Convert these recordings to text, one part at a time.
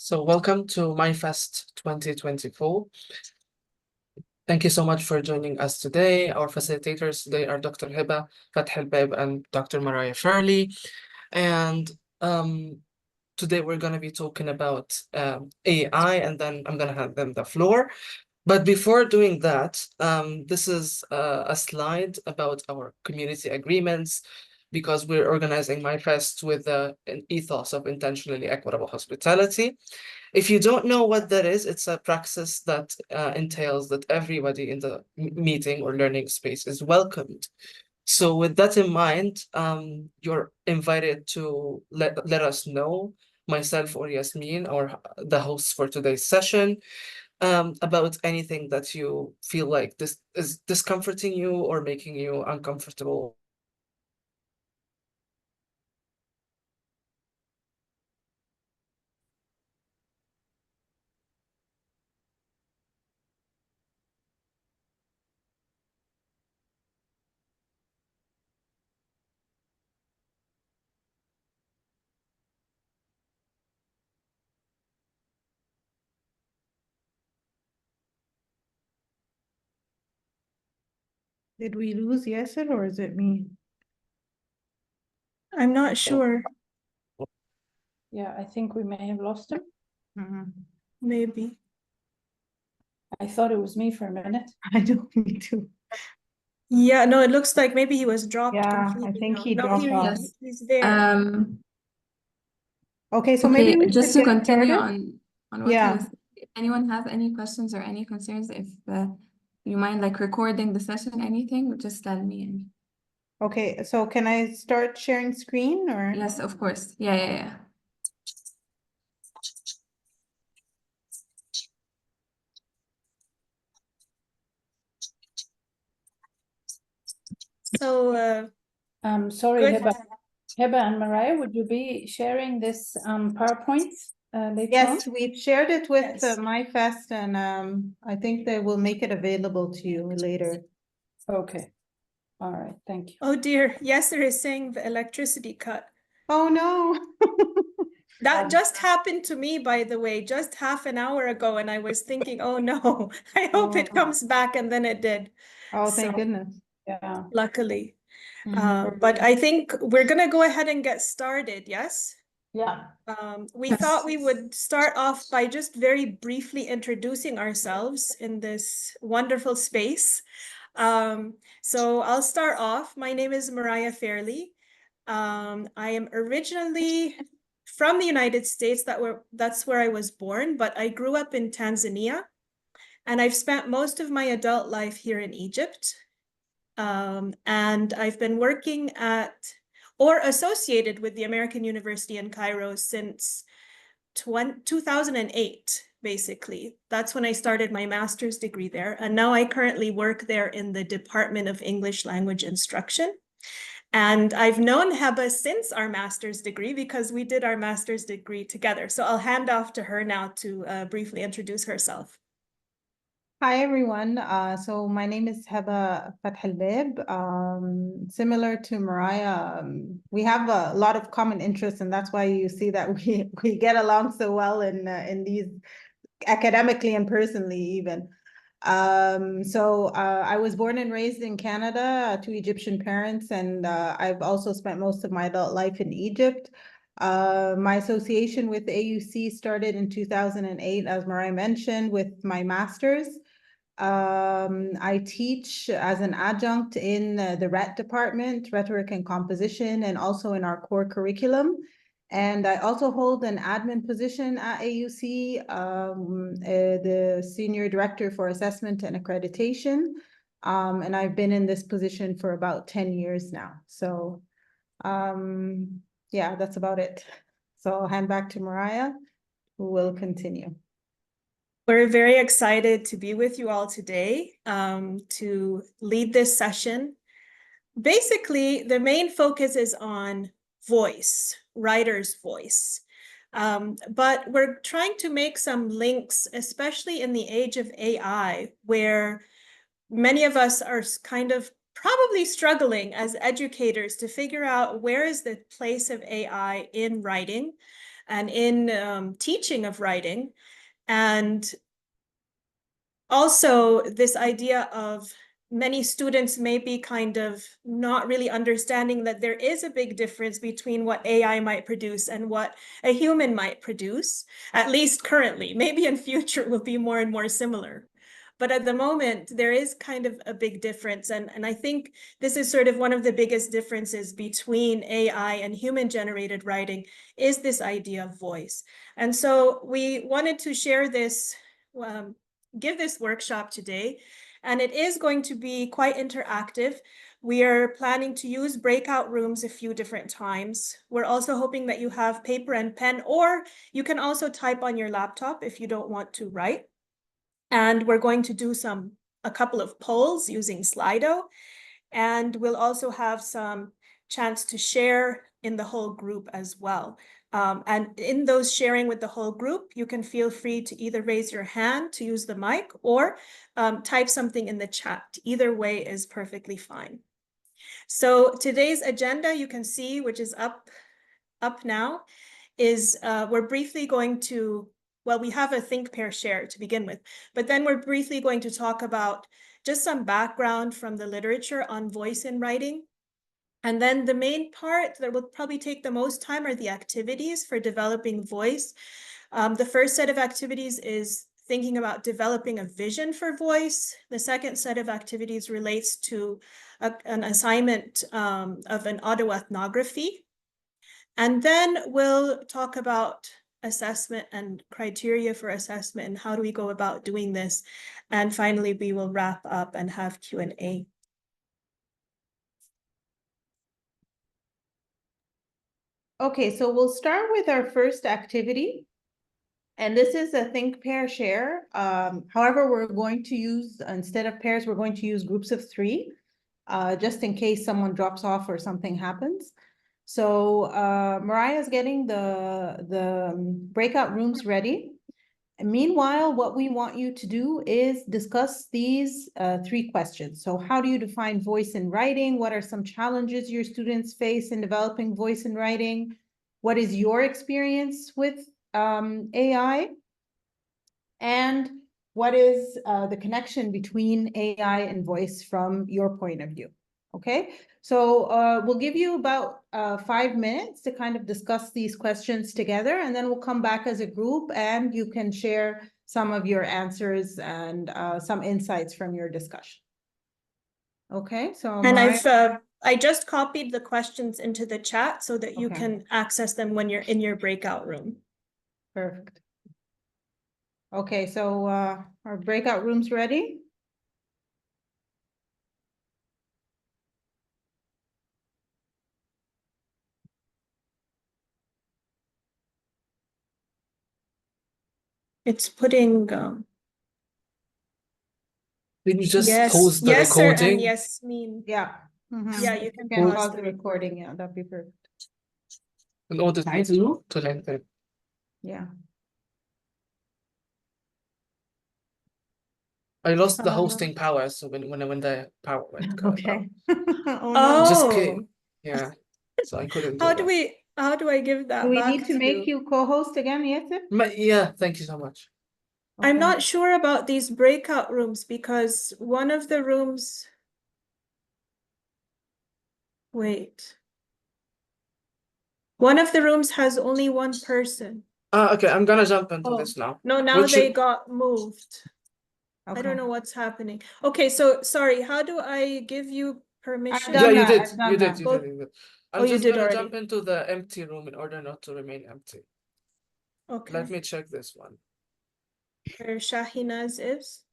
So welcome to MYFest 2024. Thank you so much for joining us today. Our facilitators today are Dr. Heba, Fathelbab, and Dr. Mariah Fairley. And today we're going to be talking about AI, and then I'm going to hand them the floor. But before doing that, this is a slide about our community agreements, because we're organizing MYFest with an ethos of intentionally equitable hospitality. If you don't know what that is, it's a praxis that entails that everybody in the meeting or learning space is welcomed. So with that in mind, you're invited to let us know, myself or Yasmin, or the hosts for today's session, about anything that you feel like this is discomforting you or making you uncomfortable. Did we lose Yasser or is it me? I'm not sure. Yeah, I think we may have lost him. Maybe. I thought it was me for a minute. I don't need to. Yeah, no, it looks like maybe he was dropped completely. I think he No, dropped here he off. is. He's there. Okay, so okay, maybe we just should to get continue started. on what Yeah. he was saying, if anyone has any questions or any concerns, if you mind like recording the session, anything, just tell me. Okay, so can I start sharing screen or? Yes, of course. Yeah. So, Sorry, good. Heba and Mariah, would you be sharing this PowerPoint later Yes, on? we've shared it with Yes. MYFest, and I think they will make it available to you later. Okay. All right. Thank you. Oh dear, Yasser is saying the electricity cut. Oh no. That just happened to me, by the way, just half an hour ago, and I was thinking, oh no, I hope it comes back, and then it did. Oh, thank So, goodness. Yeah. luckily. But I think we're gonna go ahead and get started, yes? Yeah. We thought we would start off by just very briefly introducing ourselves in this wonderful space. So I'll start off. My name is Mariah Fairley. I am originally from the United States. That's where I was born, but I grew up in Tanzania, and I've spent most of my adult life here in Egypt. And I've been working at or associated with the American University in Cairo since 2008, basically. That's when I started my master's degree there. And now I currently work there in the Department of English Language Instruction. And I've known Heba since our master's degree because we did our master's degree together. So I'll hand off to her now to briefly introduce herself. Hi, everyone. So my name is Heba Fathelbab. Similar to Mariah, we have a lot of common interests, and that's why you see that we get along so well in these academically and personally even. I was born and raised in Canada to Egyptian parents, and I've also spent most of my adult life in Egypt. My association with AUC started in 2008, as Mariah mentioned, with my master's. I teach as an adjunct in the RET department, rhetoric and composition, and also in our core curriculum. And I also hold an admin position at AUC, the Senior Director for Assessment and Accreditation. And I've been in this position for about 10 years now. So yeah, that's about it. So I'll hand back to Mariah, who will continue. We're very excited to be with you all today to lead this session. Basically, the main focus is on voice, writer's voice. But we're trying to make some links, especially in the age of AI, where many of us are kind of probably struggling as educators to figure out where is the place of AI in writing. and in teaching of writing. And also this idea of many students may be kind of not really understanding that there is a big difference between what AI might produce and what a human might produce, at least currently. Maybe in future it will be more and more similar. But at the moment, there is kind of a big difference. And I think this is sort of one of the biggest differences between AI and human-generated writing is this idea of voice. And so we wanted to share this, give this workshop today, and it is going to be quite interactive. We are planning to use breakout rooms a few different times. We're also hoping that you have paper and pen, or you can also type on your laptop if you don't want to write. And we're going to do a couple of polls using Slido, and we'll also have some chance to share in the whole group as well. And in those sharing with the whole group, you can feel free to either raise your hand to use the mic or type something in the chat. Either way is perfectly fine. So today's agenda, you can see, which is up now, is we're briefly going to, well, we have a think, pair, share to begin with, but then we're briefly going to talk about just some background from the literature on voice in writing. And then the main part that will probably take the most time are the activities for developing voice. The first set of activities is thinking about developing a vision for voice. The second set of activities relates to an assignment of an autoethnography. And then we'll talk about assessment and criteria for assessment and how do we go about doing this. And finally, we will wrap up and have Q&A. Okay, so we'll start with our first activity. And this is a think, pair, share. However, we're going to use, instead of pairs, we're going to use groups of 3, just in case someone drops off or something happens. So Mariah is getting the breakout rooms ready. And meanwhile, what we want you to do is discuss these 3 questions. So how do you define voice in writing? What are some challenges your students face in developing voice in writing? What is your experience with AI? And what is the connection between AI and voice from your point of view? Okay, so we'll give you about 5 minutes to kind of discuss these questions together, and then we'll come back as a group and you can share some of your answers and some insights from your discussion. Okay, so And Mariah, I just copied the questions into the chat so that you Okay. can access them when you're in your breakout room. perfect. Okay, so our breakout room's ready? It's putting Can you just yes, pause the yes, sir, and recording? yes, mean. Yeah. Yeah, you can Pause pause the the recording, yeah, that'd be perfect. In order to lengthen. Yeah. I lost the Uh, hosting power, so when the power went cut out. Okay. Oh, Oh, no. Just came. Yeah. So I couldn't do how that. do I give that Do we back need to to make you? you co-host again, Yasir? Yeah, thank you so much. I'm Okay. not sure about these breakout rooms because one of the rooms, wait. One of the rooms has only one person. Okay, I'm gonna jump into Oh, this now. no, now Which they got moved. I Okay. don't know what's happening. Okay, so sorry, how do I give you permission? Yeah, you that, did. I've done You did. that. You Well, did. You did. oh, I'm you just did gonna already. jump into the empty room in order not to remain empty. Okay. Let me check this one. Where Shahina's is.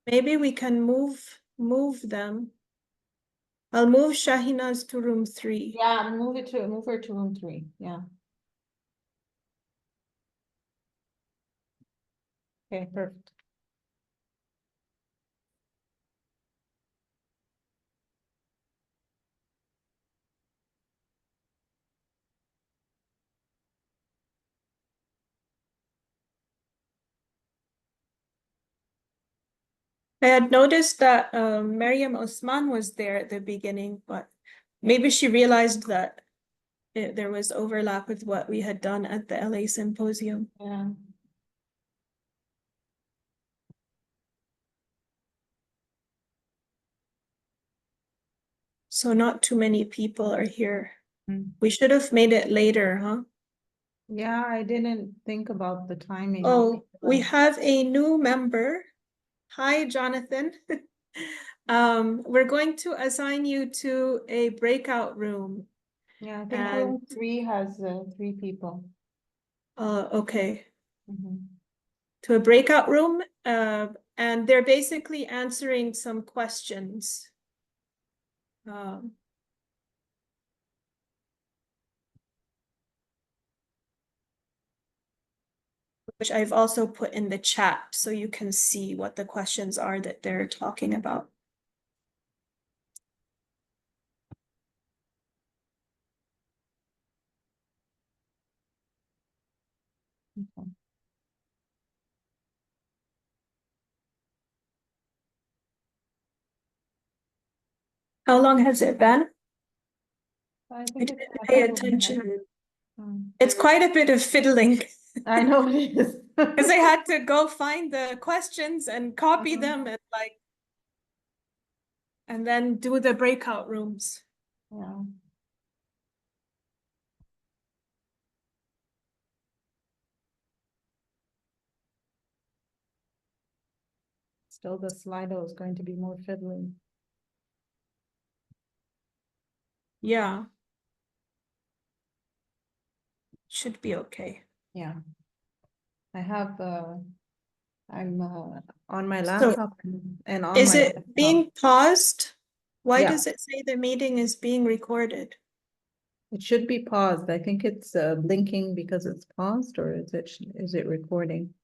Maybe we can move them. I'll move Shahina's to room 3. Yeah, move her to room 3, yeah. Okay, perfect. I had noticed that Mariam Osman was there at the beginning, but maybe she realized that there was overlap with what we had done at the LA symposium. Yeah. So not too many people are here. Mm. We should have made it later, huh? Yeah, I didn't think about the timing. Oh, we have a new member. Hi, Jonathan. We're going to assign you to a breakout room. Yeah, I think And- room 3 has 3 people. Okay. Mhm. To a breakout room, and they're basically answering some questions. Which I've also put in the chat so you can see what the questions are that they're talking about. Okay. How long has it been? I I think didn't it's a pay couple of attention. minutes. Mm. It's quite a bit of fiddling. I know it is. Because I had to go find the questions and copy Mhm. them and then do the breakout rooms. Yeah. Still, the Slido is going to be more fiddly. Yeah. Should be okay. Yeah. I have, I'm on my So, laptop and on Is my it desktop. being paused? Why Yeah. does it say the meeting is being recorded? It should be paused. I think it's blinking because it's paused, or is it recording?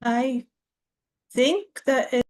I think that it.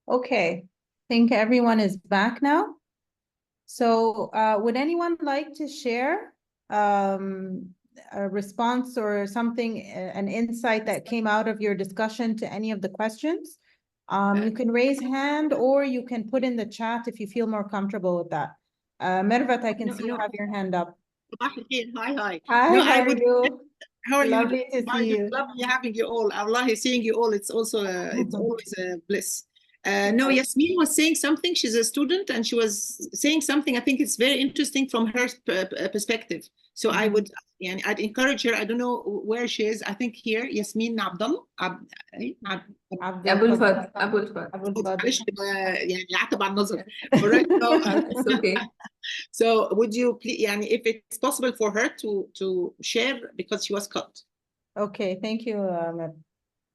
Okay, I think everyone is back now. So would anyone like to share a response or something, an insight that came out of your discussion to any of the questions? You can raise hand or you can put in the chat if you feel more comfortable with that. Mervat, I can see you have your hand up. Hi. Hi, No, how I are would. you? How are you? Lovely to see you. Lovely having you all. Allah seeing you all. It's also it's always a bliss. No, Right. Yasmin was saying something. She's a student, and she was saying something. I think it's very interesting from her perspective. So I would, and I'd encourage her. I don't know where she is. I think here, Yasmin Abdullah. أبو الفضل أبو الفضل. معلش يعني العتب على النظر. Alright, so It's okay. So would you please, yani, if it's possible for her to share because she was cut. Okay, thank you,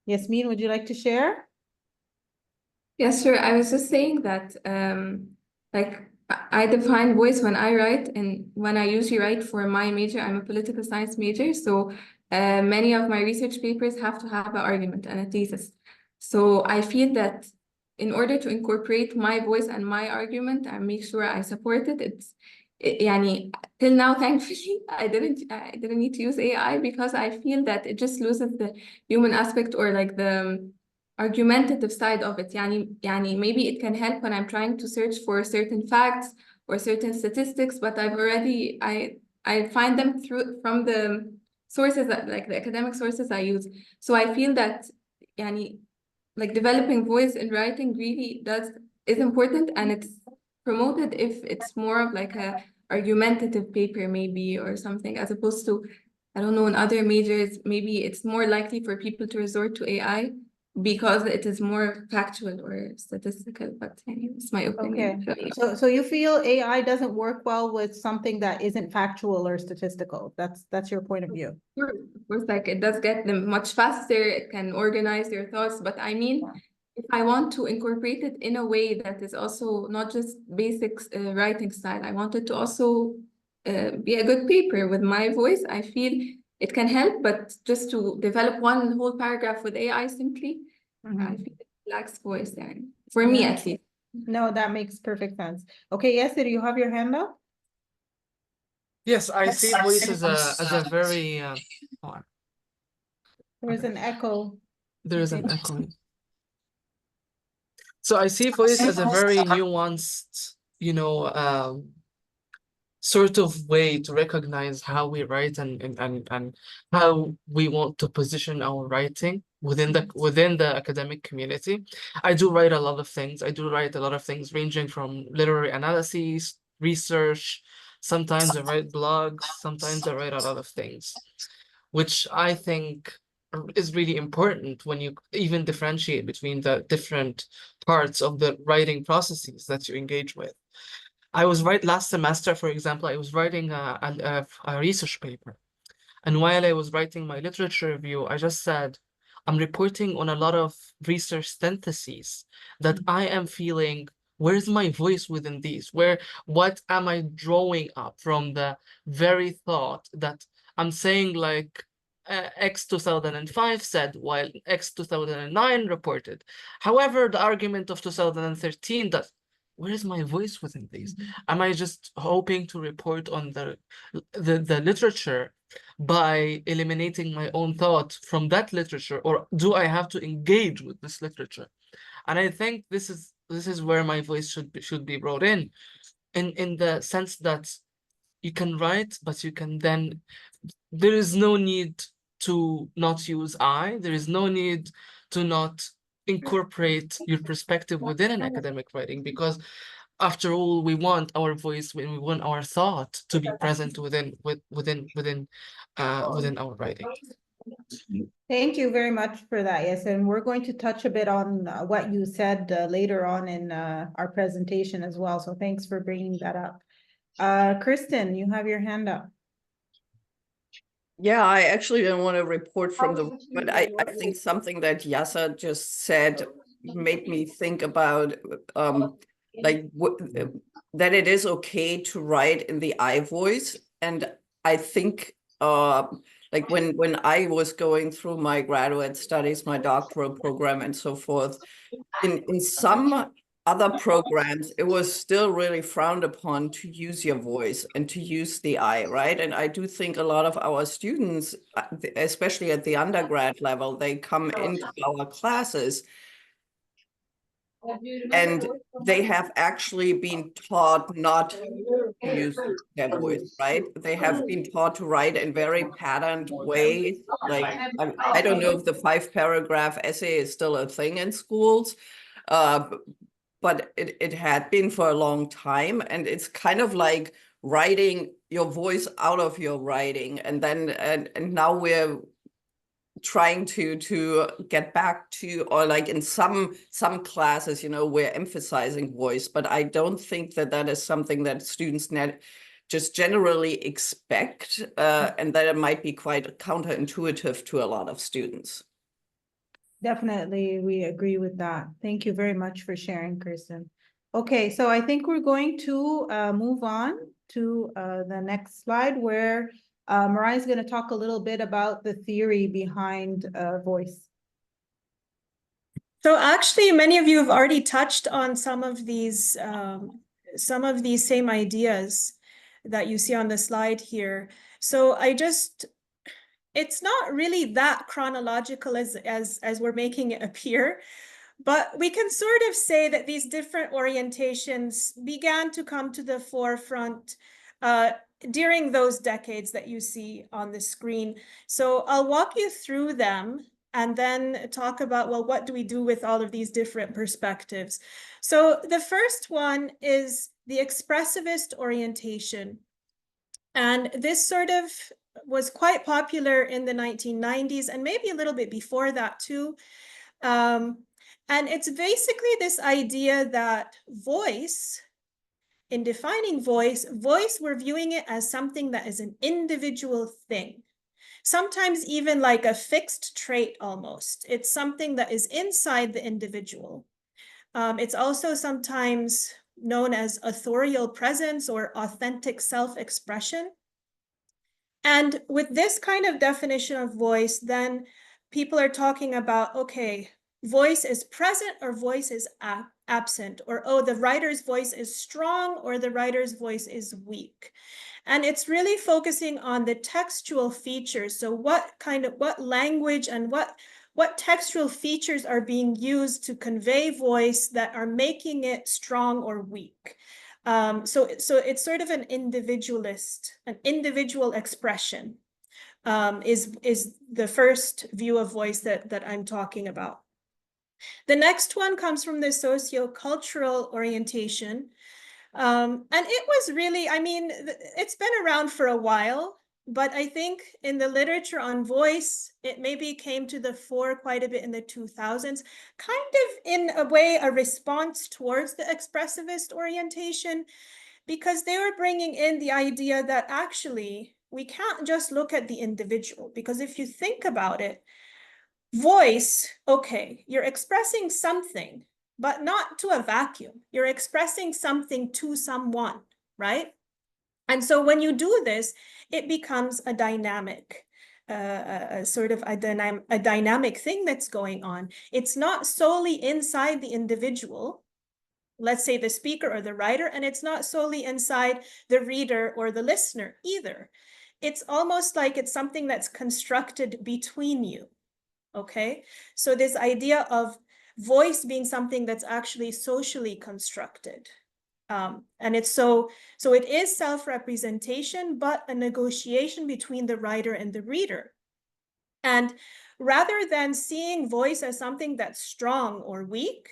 Yasmin, would you like to share? Yes, sure. I was just saying that, like, I define voice when I write, and when I usually write for my major, I'm a political science major, so many of my research papers have to have an argument and a thesis. So I feel that in order to incorporate my voice and my argument and make sure I support it, يعني, till now, thankfully, I didn't need to use AI because I feel that it just loses the human aspect or like the argumentative side of it. يعني maybe it can help when I'm trying to search for certain facts or certain statistics, but I find them from the sources that, like the academic sources I use. So I feel that يعني like developing voice in writing really is important, and it's promoted if it's more of like a argumentative paper maybe or something, as opposed to, I don't know, in other majors maybe it's more likely for people to resort to AI. because it is more factual or statistical, but it's my opinion. So you feel AI doesn't work well with something that isn't factual or statistical. That's your point of view. Of course, like it does get them much faster. It can organize your thoughts, but I mean, if I want to incorporate it in a way that is also not just basic writing style, I want it to also be a good paper with my voice. I feel it can help, but just to develop one whole paragraph with AI simply, I feel it lacks voice there. For me, at least. No, that makes perfect sense. Okay, Yasser, you have your hand up? Yes, I see voice as a very There's an echo. there is an echo. So I see voice as a very nuanced, sort of way to recognize how we write and how we want to position our writing within the academic community. I do write a lot of things. I do write a lot of things ranging from literary analyses, research. Sometimes I write blogs, sometimes I write a lot of things, which I think is really important when you even differentiate between the different parts of the writing processes that you engage with. I was last semester, for example, I was writing a research paper. And while I was writing my literature review, I just said, I'm reporting on a lot of research syntheses that I am feeling, where's my voice within these? What am I drawing up from the very thought that I'm saying like X 2005 said while X 2009 reported. However, the argument of 2013 that where is my voice within these? Am I just hoping to report on the literature by eliminating my own thought from that literature, or do I have to engage with this literature? And I think this is where my voice should be brought in the sense that you can write, but you can then, there is no need to not use I, there is no need to not incorporate your perspective within an academic writing, because after all, we want our voice, when we want our thought to be present within our writing. Thank you very much for that. Yes, and we're going to touch a bit on what you said later on in our presentation as well. So thanks for bringing that up. Kristen, you have your hand up. Yeah, I actually didn't want to report from the, but I think something that Yasser just said made me think about like that it is okay to write in the I voice. And I think like when I was going through my graduate studies, my doctoral program and so forth, in some other programs, it was still really frowned upon to use your voice and to use the I, right? And I do think a lot of our students, especially at the undergrad level, they come into our classes and they have actually been taught not to use their voice, right? They have been taught to write in very patterned ways. Like, I don't know if the 5-paragraph essay is still a thing in schools, but it had been for a long time. And it's kind of like writing your voice out of your writing. And then, and now we're trying to get back to, or like in some classes, we're emphasizing voice, but I don't think that is something that students just generally expect, and that it might be quite counterintuitive to a lot of students. Definitely, we agree with that. Thank you very much for sharing, Kirsten. Okay, so I think we're going to move on to the next slide where Mariah is going to talk a little bit about the theory behind voice. So actually, many of you have already touched on some of these same ideas that you see on the slide here. So it's not really that chronological as we're making it appear, but we can sort of say that these different orientations began to come to the forefront during those decades that you see on the screen. So I'll walk you through them and then talk about, well, what do we do with all of these different perspectives? So the first one is the expressivist orientation. And this sort of was quite popular in the 1990s and maybe a little bit before that too. And it's basically this idea that voice, in defining voice, we're viewing it as something that is an individual thing. Sometimes even like a fixed trait almost. It's something that is inside the individual. It's also sometimes known as authorial presence or authentic self-expression. And with this kind of definition of voice, then people are talking about, okay, voice is present or voice is absent, or, oh, the writer's voice is strong or the writer's voice is weak. And it's really focusing on the textual features. So what language and what textual features are being used to convey voice that are making it strong or weak. So it's sort of an individual expression is the first view of voice that I'm talking about. The next one comes from the sociocultural orientation. And it was really, I mean, it's been around for a while, but I think in the literature on voice, it maybe came to the fore quite a bit in the 2000s, kind of in a way, a response towards the expressivist orientation, because they were bringing in the idea that actually we can't just look at the individual, because if you think about it, voice, okay, you're expressing something, but not to a vacuum. You're expressing something to someone, right? And so when you do this, it becomes a dynamic, sort of a dynamic thing that's going on. It's not solely inside the individual, let's say the speaker or the writer, and it's not solely inside the reader or the listener either. It's almost like it's something that's constructed between you. Okay, so this idea of voice being something that's actually socially constructed. And it's so it is self-representation, but a negotiation between the writer and the reader. And rather than seeing voice as something that's strong or weak,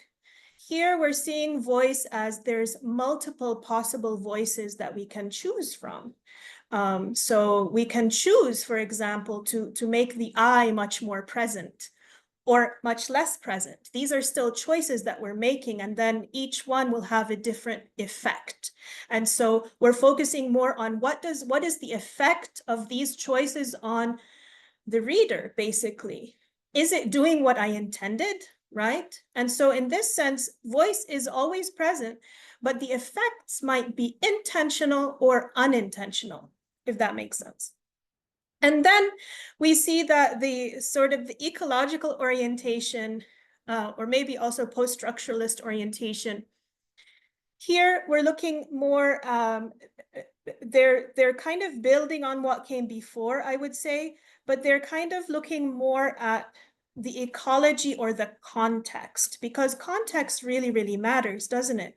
here we're seeing voice as there's multiple possible voices that we can choose from. So we can choose, for example, to make the I much more present or much less present. These are still choices that we're making, and then each one will have a different effect. And so we're focusing more on what is the effect of these choices on the reader, basically. Is it doing what I intended, right? And so in this sense, voice is always present, but the effects might be intentional or unintentional, if that makes sense. And then we see that the sort of the ecological orientation, or maybe also post-structuralist orientation, here we're looking more, they're kind of building on what came before, I would say, but they're kind of looking more at the ecology or the context, because context really, really matters, doesn't it?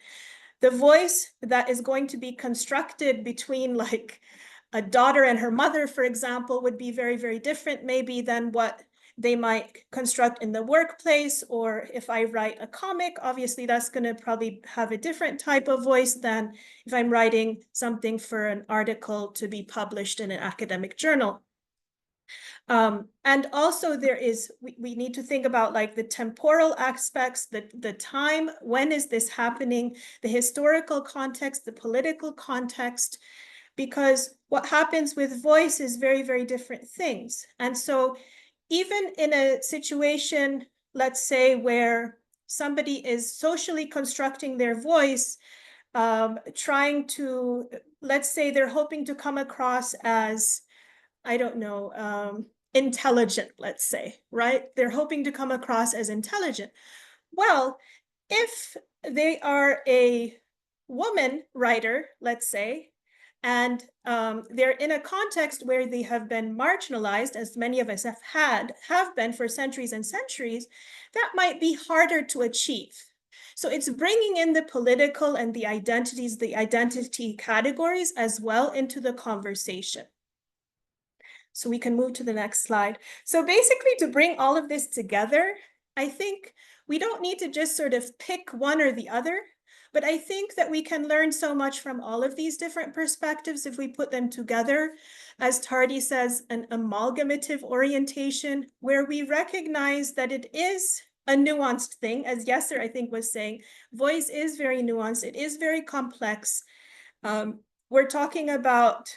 The voice that is going to be constructed between like a daughter and her mother, for example, would be very, very different maybe than what they might construct in the workplace. Or if I write a comic, obviously that's going to probably have a different type of voice than if I'm writing something for an article to be published in an academic journal. And also there is, we need to think about like the temporal aspects, the time, when is this happening, the historical context, the political context, because what happens with voice is very, very different things. And so even in a situation, let's say, where somebody is socially constructing their voice, trying to, let's say they're hoping to come across as, I don't know, intelligent, let's say, right? They're hoping to come across as intelligent. Well, if they are a woman writer, let's say, and they're in a context where they have been marginalized, as many of us have been for centuries and centuries, that might be harder to achieve. So it's bringing in the political and the identities, the identity categories as well into the conversation. So we can move to the next slide. So basically, to bring all of this together, I think we don't need to just sort of pick one or the other, but I think that we can learn so much from all of these different perspectives if we put them together. As Tardy says, an amalgamative orientation where we recognize that it is a nuanced thing, as Yasser, I think, was saying. Voice is very nuanced. It is very complex. We're talking about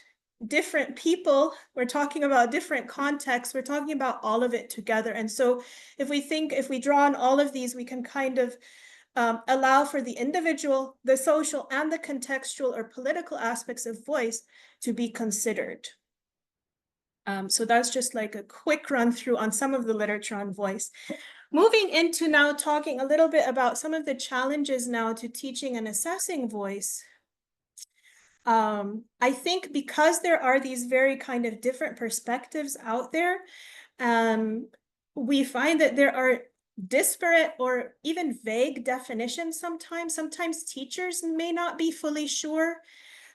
different people. We're talking about different contexts. We're talking about all of it together. And so if we draw on all of these, we can kind of allow for the individual, the social, and the contextual or political aspects of voice to be considered. So that's just like a quick run through on some of the literature on voice. Moving into now talking a little bit about some of the challenges now to teaching and assessing voice. I think because there are these very kind of different perspectives out there, we find that there are disparate or even vague definitions sometimes. Sometimes teachers may not be fully sure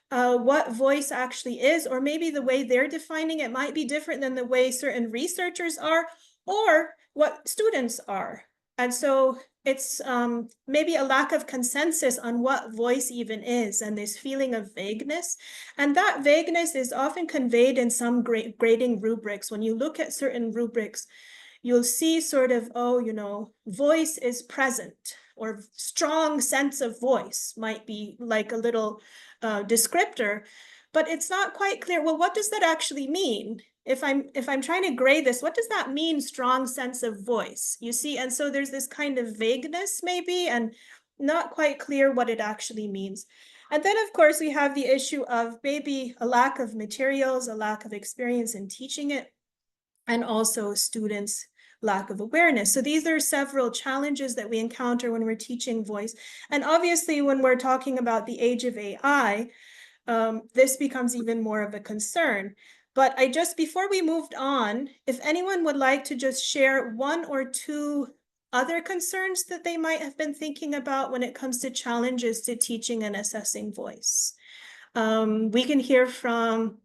what voice actually is, or maybe the way they're defining it might be different than the way certain researchers are, or what students are. And so it's maybe a lack of consensus on what voice even is, and this feeling of vagueness. And that vagueness is often conveyed in some grading rubrics. When you look at certain rubrics, you'll see sort of, oh, you know, voice is present, or strong sense of voice might be like a little descriptor, but it's not quite clear. Well, what does that actually mean? If I'm trying to grade this, what does that mean, strong sense of voice? You see, and so there's this kind of vagueness maybe, and not quite clear what it actually means. And then, of course, we have the issue of maybe a lack of materials, a lack of experience in teaching it, and also students' lack of awareness. So these are several challenges that we encounter when we're teaching voice. And obviously, when we're talking about the age of AI, this becomes even more of a concern. But before we moved on, if anyone would like to just share one or two other concerns that they might have been thinking about when it comes to challenges to teaching and assessing voice. We can hear from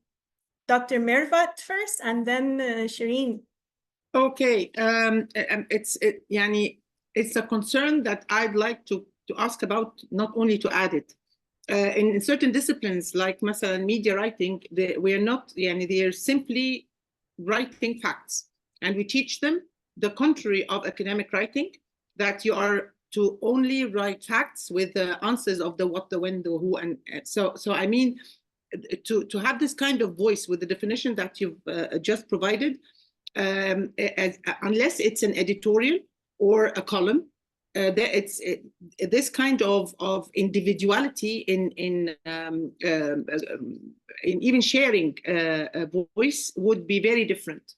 Dr. Mervat first, and then Shireen. Okay, it's a concern that I'd like to ask about, not only to add it. In certain disciplines, like مثلا media writing, they're simply writing facts, and we teach them the contrary of academic writing, that you are to only write facts with the answers of the what, the when, the who, and so I mean, to have this kind of voice with the definition that you've just provided, unless it's an editorial or a column, this kind of individuality in even sharing a voice would be very different.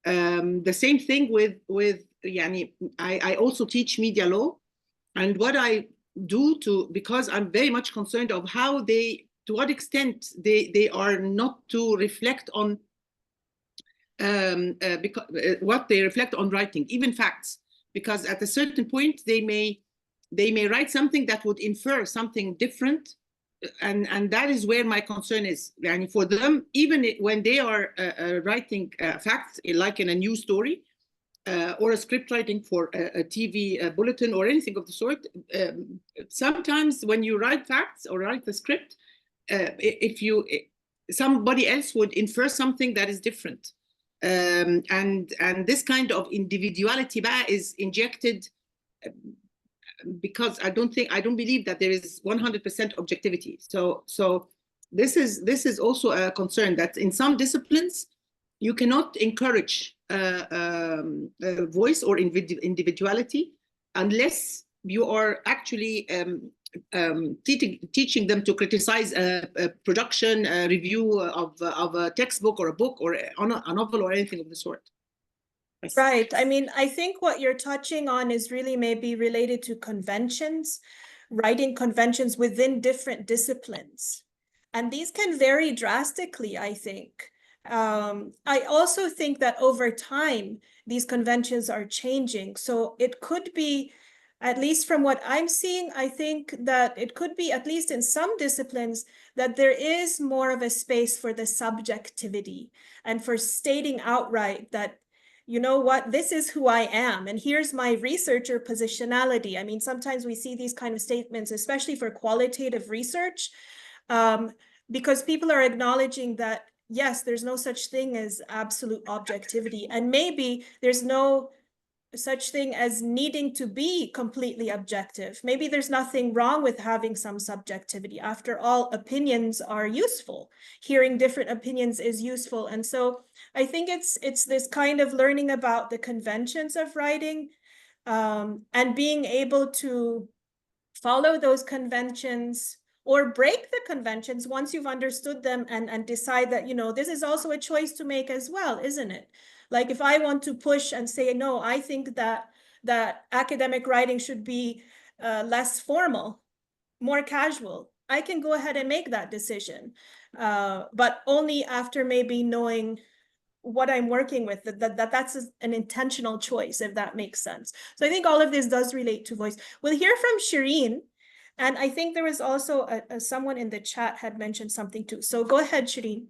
The same thing with I also teach media law, and what I do because I'm very much concerned of how to what extent they are not to reflect on what they reflect on writing, even facts, because at a certain point they may write something that would infer something different, and that is where my concern is. And for them, even when they are writing facts, like in a news story or a script writing for a TV bulletin or anything of the sort, sometimes when you write facts or write the script, somebody else would infer something that is different. And this kind of individuality is injected because I don't believe that there is 100% objectivity. So this is also a concern, that in some disciplines you cannot encourage voice or individuality unless you are actually teaching them to criticize a production, a review of a textbook or a book or a novel or anything of the sort. Yes. Right. I mean, I think what you're touching on is really maybe related to conventions, writing conventions within different disciplines. And these can vary drastically, I think. I also think that over time, these conventions are changing. So it could be, at least from what I'm seeing, I think that it could be, at least in some disciplines, that there is more of a space for the subjectivity and for stating outright that, you know what, this is who I am, and here's my researcher positionality. I mean, sometimes we see these kind of statements, especially for qualitative research, because people are acknowledging that, yes, there's no such thing as absolute objectivity, and maybe there's no such thing as needing to be completely objective. Maybe there's nothing wrong with having some subjectivity. After all, opinions are useful. Hearing different opinions is useful. And so I think it's this kind of learning about the conventions of writing, and being able to follow those conventions or break the conventions once you've understood them, and decide that, this is also a choice to make as well, isn't it? Like if I want to push and say, no, I think that academic writing should be less formal, more casual, I can go ahead and make that decision, but only after maybe knowing what I'm working with, that's an intentional choice, if that makes sense. So I think all of this does relate to voice. We'll hear from Shireen, and I think there was also someone in the chat had mentioned something too. So go ahead, Shireen.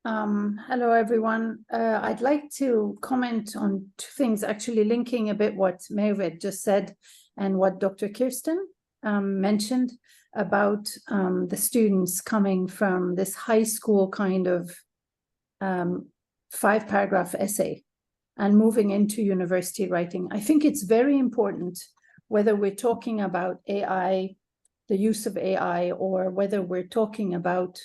Hello, everyone. I'd like to comment on two things, actually linking a bit what Mehvet just said and what Dr. Kirsten mentioned about the students coming from this high school kind of 5-paragraph essay and moving into university writing. I think it's very important, whether we're talking about AI, the use of AI, or whether we're talking about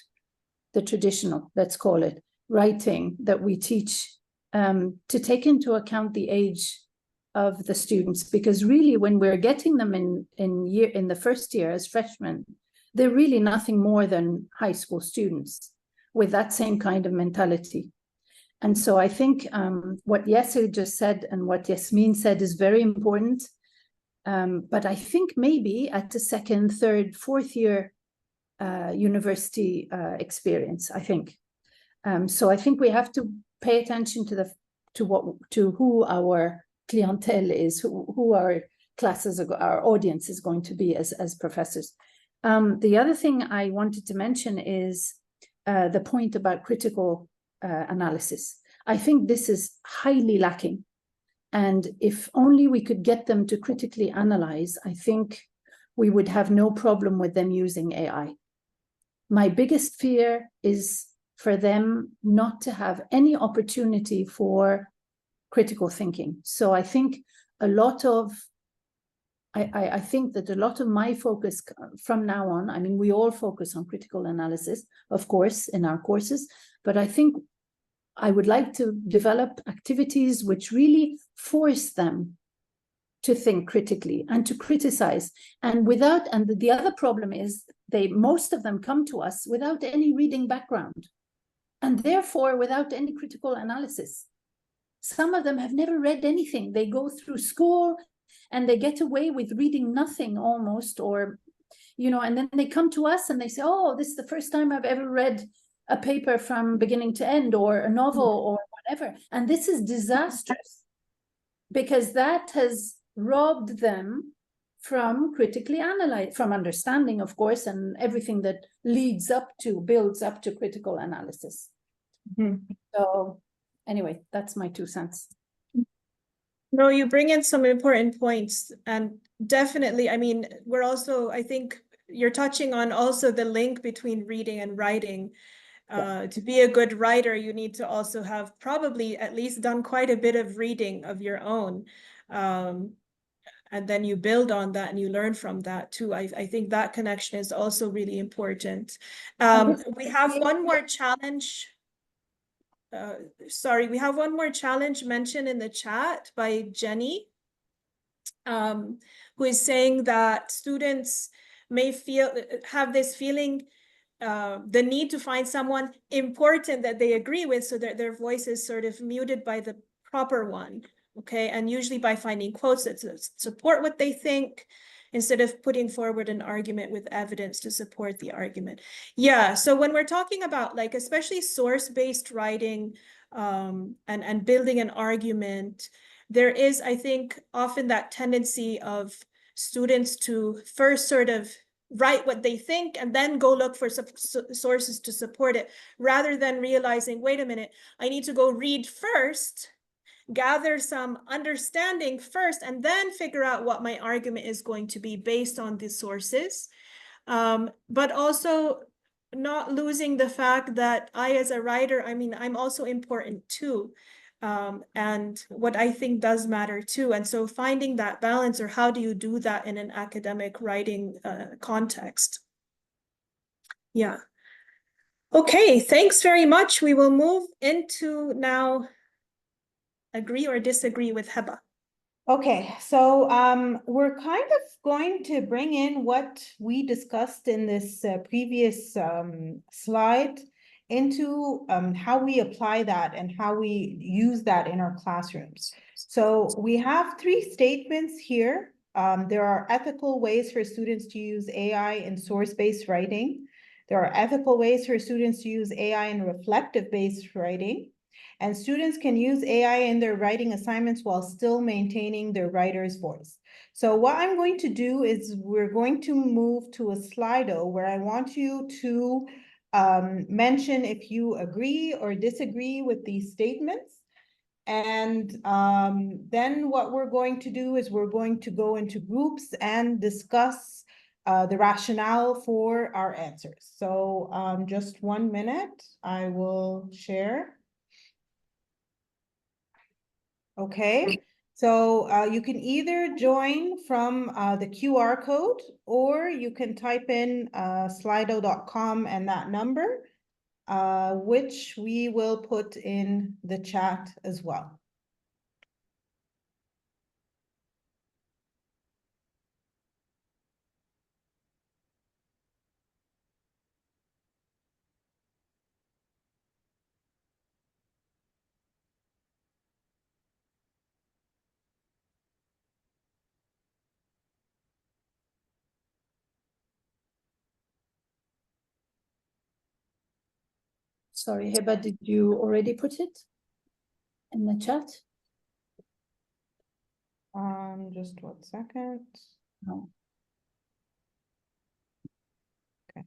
the traditional, let's call it, writing that we teach, to take into account the age of the students, because really when we're getting them in the first year as freshmen, they're really nothing more than high school students with that same kind of mentality. And so I think what Yasser just said and what Yasmin said is very important, but I think maybe at the second, third, fourth year university experience, I think. So I think we have to pay attention to who our clientele is, who our classes, our audience is going to be as professors. The other thing I wanted to mention is the point about critical analysis. I think this is highly lacking. And if only we could get them to critically analyze, I think we would have no problem with them using AI. My biggest fear is for them not to have any opportunity for critical thinking. So I think I think that a lot of my focus from now on, I mean, we all focus on critical analysis, of course, in our courses, but I think I would like to develop activities which really force them to think critically and to criticize. And the other problem is most of them come to us without any reading background, and therefore without any critical analysis. Some of them have never read anything. They go through school and they get away with reading nothing almost, or, and then they come to us and they say, oh, this is the first time I've ever read a paper from beginning to end, or a novel, or whatever. And this is disastrous, because that has robbed them from critically analyze, from understanding, of course, and everything that builds up to critical analysis. Mm-hmm. So anyway, that's my 2 cents. No, you bring in some important points, and definitely, I mean, I think you're touching on also the link between reading and writing. To be a good writer, you need to also have probably at least done quite a bit of reading of your own. And then you build on that and you learn from that too. I think that connection is also really important. We have one more challenge. We have one more challenge mentioned in the chat by Jenny, who is saying that students may have this feeling, the need to find someone important that they agree with, so that their voice is sort of muted by the proper one. Okay, and usually by finding quotes that support what they think, instead of putting forward an argument with evidence to support the argument. Yeah, so when we're talking about, like, especially source-based writing, and building an argument, there is, I think, often that tendency of students to first sort of write what they think and then go look for sources to support it, rather than realizing, wait a minute, I need to go read first, gather some understanding first, and then figure out what my argument is going to be based on the sources. But also not losing the fact that I, as a writer, I mean, I'm also important too. and what I think does matter too. And so finding that balance, or how do you do that in an academic writing context? Yeah. Okay, thanks very much. We will move into now agree or disagree with Heba. Okay, so we're kind of going to bring in what we discussed in this previous slide into how we apply that and how we use that in our classrooms. So we have three statements here. There are ethical ways for students to use AI in source-based writing. There are ethical ways for students to use AI in reflective-based writing. And students can use AI in their writing assignments while still maintaining their writer's voice. So what I'm going to do is we're going to move to a Slido where I want you to mention if you agree or disagree with these statements. And then what we're going to do is we're going to go into groups and discuss the rationale for our answers. So just 1 minute, I will share. Okay, so you can either join from the QR code, or you can type in slido.com and that number, which we will put in the chat as well. Sorry, Heba, did you already put it in the chat? Just 1 second. No. Okay.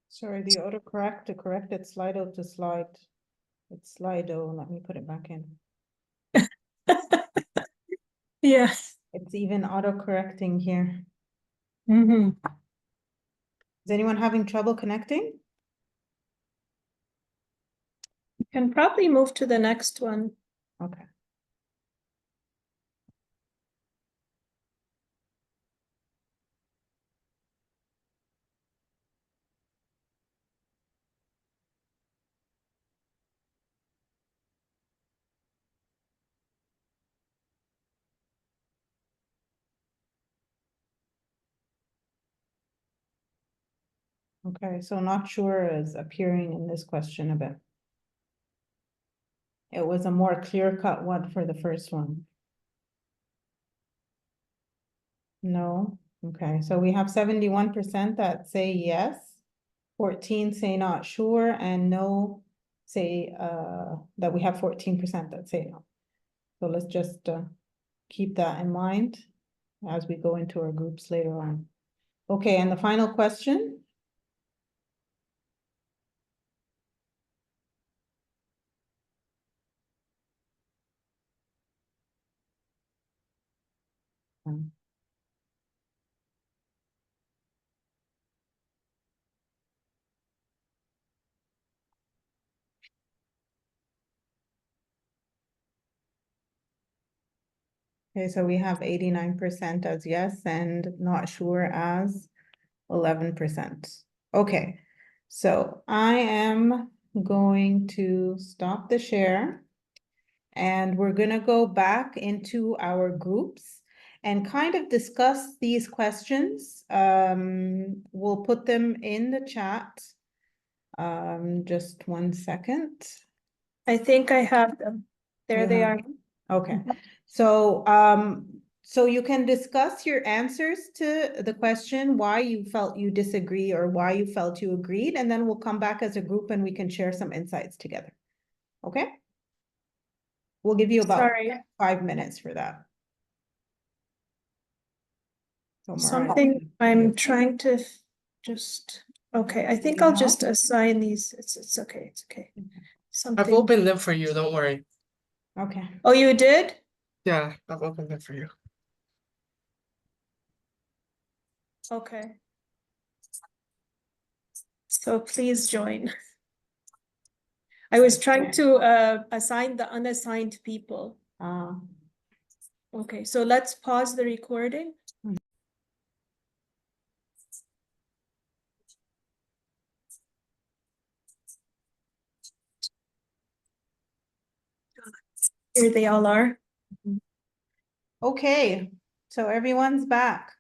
Sorry, the autocorrect to correct it Slido to slide. It's Slido. Let me put it back in. Yes. It's even autocorrecting here. Mm-hmm. Is anyone having trouble connecting? You can probably move to the next one. Okay. Okay, so not sure is appearing in this question a bit. It was a more clear-cut one for the first one. No, okay, so we have 71% that say yes, 14 say not sure, and no say that we have 14% that say no. So let's just keep that in mind as we go into our groups later on. Okay, and the final question. Okay, so we have 89% as yes and not sure as 11%. Okay, so I am going to stop the share, and we're gonna go back into our groups and kind of discuss these questions. We'll put them in the chat. Just 1 second. I think I have them. There You they have are. Okay, so so you can discuss your answers to the question, why you felt you disagree or why you felt you agreed, and then we'll come back as a group and we can share some insights together. Okay? We'll give you about Sorry, 5 minutes for that. So Mariah, something I'm trying to just, okay, I think I'll just assign these. It's okay, it's okay. I've Something, opened them for you, don't worry. Okay. oh, you did? Yeah, I've opened them for you. Okay. So please join. I was trying to assign the unassigned people. Okay, so let's pause the recording. Here they all are. Okay, so everyone's back.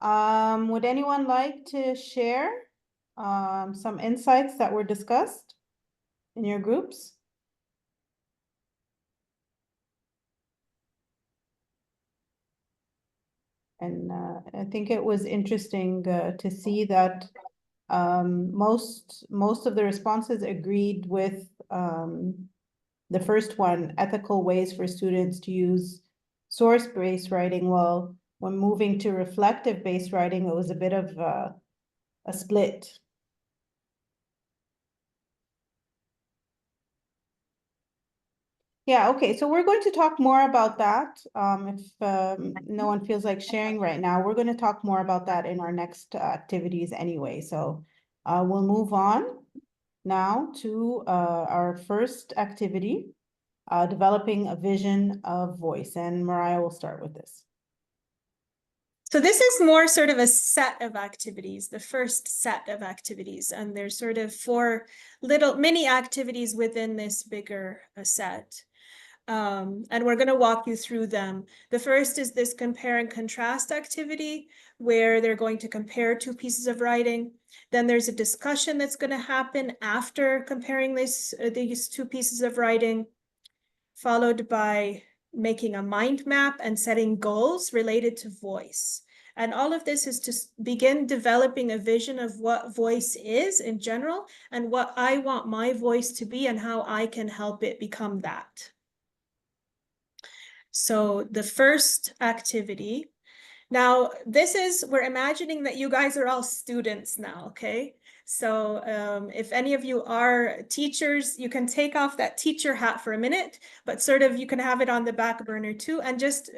Would anyone like to share some insights that were discussed in your groups? And I think it was interesting to see that most of the responses agreed with the first one, ethical ways for students to use source-based writing. Well, when moving to reflective-based writing, it was a bit of a split. Yeah, okay, so we're going to talk more about that. If no one feels like sharing right now, we're going to talk more about that in our next activities anyway. So we'll move on now to our first activity, developing a vision of voice. And Mariah will start with this. So this is more sort of a set of activities, the first set of activities, and there's sort of 4 little mini activities within this bigger set. And we're going to walk you through them. The first is this compare and contrast activity, where they're going to compare 2 pieces of writing. Then there's a discussion that's going to happen after comparing these 2 pieces of writing, followed by making a mind map and setting goals related to voice. And all of this is to begin developing a vision of what voice is in general and what I want my voice to be and how I can help it become that. So the first activity, now this is, we're imagining that you guys are all students now, okay? So if any of you are teachers, you can take off that teacher hat for a minute, but sort of you can have it on the back burner too, and just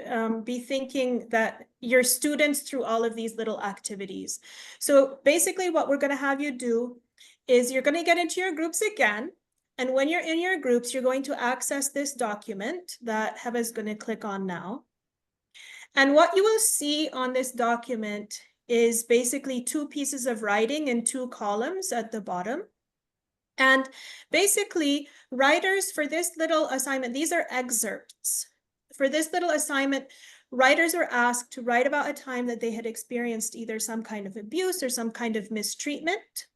be thinking that you're students through all of these little activities. So basically what we're going to have you do is you're going to get into your groups again. And when you're in your groups, you're going to access this document that Heba is going to click on now. And what you will see on this document is basically 2 pieces of writing in 2 columns at the bottom. And basically, writers for this little assignment, these are excerpts. For this little assignment, writers are asked to write about a time that they had experienced either some kind of abuse or some kind of mistreatment,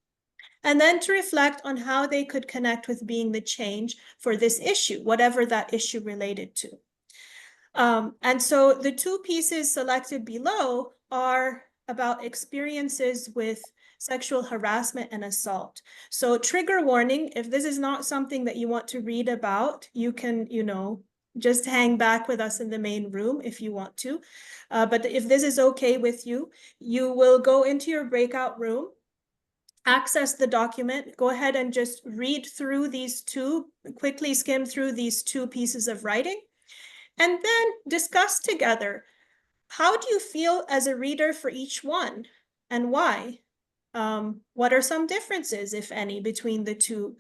and then to reflect on how they could connect with being the change for this issue, whatever that issue related to. And so the 2 pieces selected below are about experiences with sexual harassment and assault. So trigger warning, if this is not something that you want to read about, you can, just hang back with us in the main room if you want to. But if this is okay with you, you will go into your breakout room, access the document, go ahead and just read through these 2, quickly skim through these 2 pieces of writing. And then discuss together, how do you feel as a reader for each one and why? What are some differences, if any, between the 2?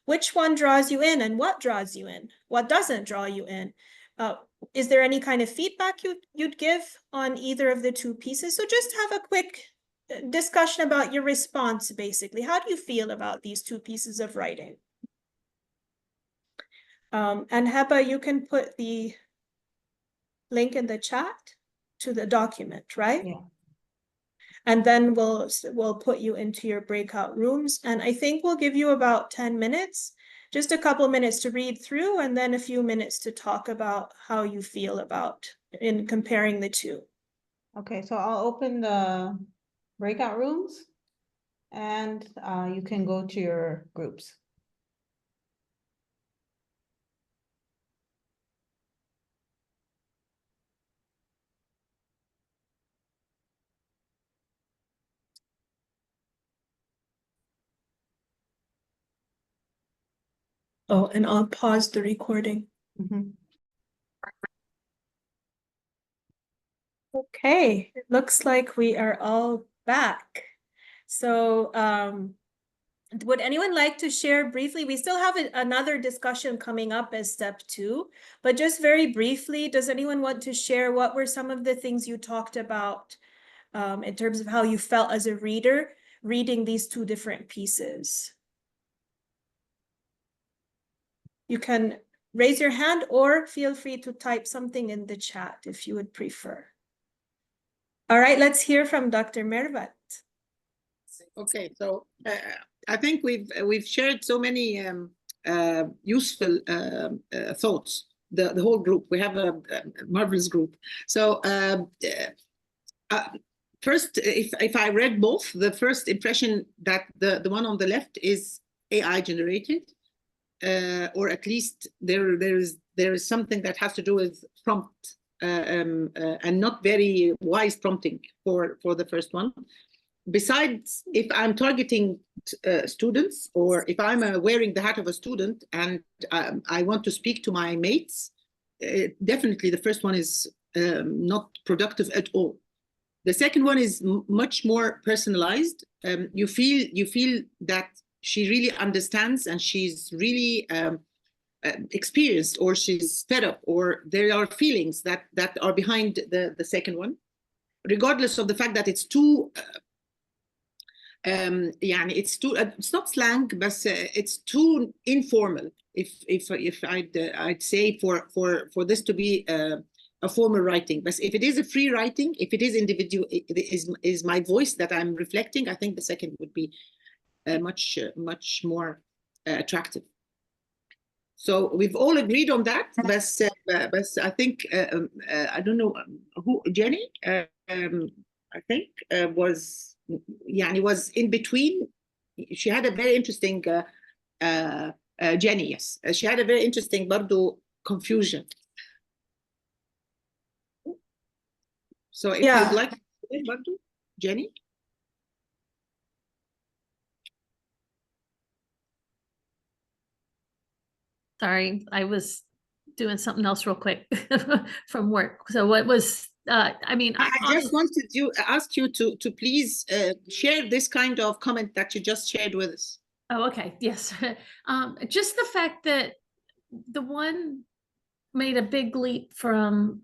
Which one draws you in and what draws you in? What doesn't draw you in? Is there any kind of feedback you'd give on either of the 2 pieces? So just have a quick discussion about your response, basically. How do you feel about these 2 pieces of writing? And Heba, you can put the link in the chat to the document, right? Yeah. And then we'll put you into your breakout rooms. And I think we'll give you about 10 minutes, just a couple minutes to read through, and then a few minutes to talk about how you feel about in comparing the 2. Okay, so I'll open the breakout rooms and you can go to your groups. Oh, and I'll pause the recording. Mhm. Okay, it looks like we are all back. So, would anyone like to share briefly? We still have another discussion coming up as step 2, but just very briefly, does anyone want to share what were some of the things you talked about in terms of how you felt as a reader reading these 2 different pieces? You can raise your hand or feel free to type something in the chat if you would prefer. All right, let's hear from Dr. Mervat. Okay, so I think we've shared so many useful thoughts. The whole group, we have a marvelous group. So first, if I read both, the first impression that the one on the left is AI generated, or at least there is something that has to do with prompt and not very wise prompting for the first one. Besides, if I'm targeting students, or if I'm wearing the hat of a student and I want to speak to my mates, definitely the first one is not productive at all. The second one is much more personalized. You feel that she really understands and she's really experienced, or she's fed up, or there are feelings that are behind the second one, regardless of the fact that it's too it's not slang, but it's too informal. If I'd say for this to be a formal writing, but if it is a free writing, if it is individual, it is my voice that I'm reflecting, I think the second would be much more attractive. So we've all agreed on that, but I think I don't know who Jenny I think was in between. She had a very interesting Jenny, yes, she had a very interesting برضو confusion. So if you'd like to say برضو, Jenny. Sorry, I was doing something else real quick from work. So what was, I mean, I just wanted to ask you to please share this kind of comment that you just shared with us. Oh, okay. Yes. Just the fact that the one made a big leap from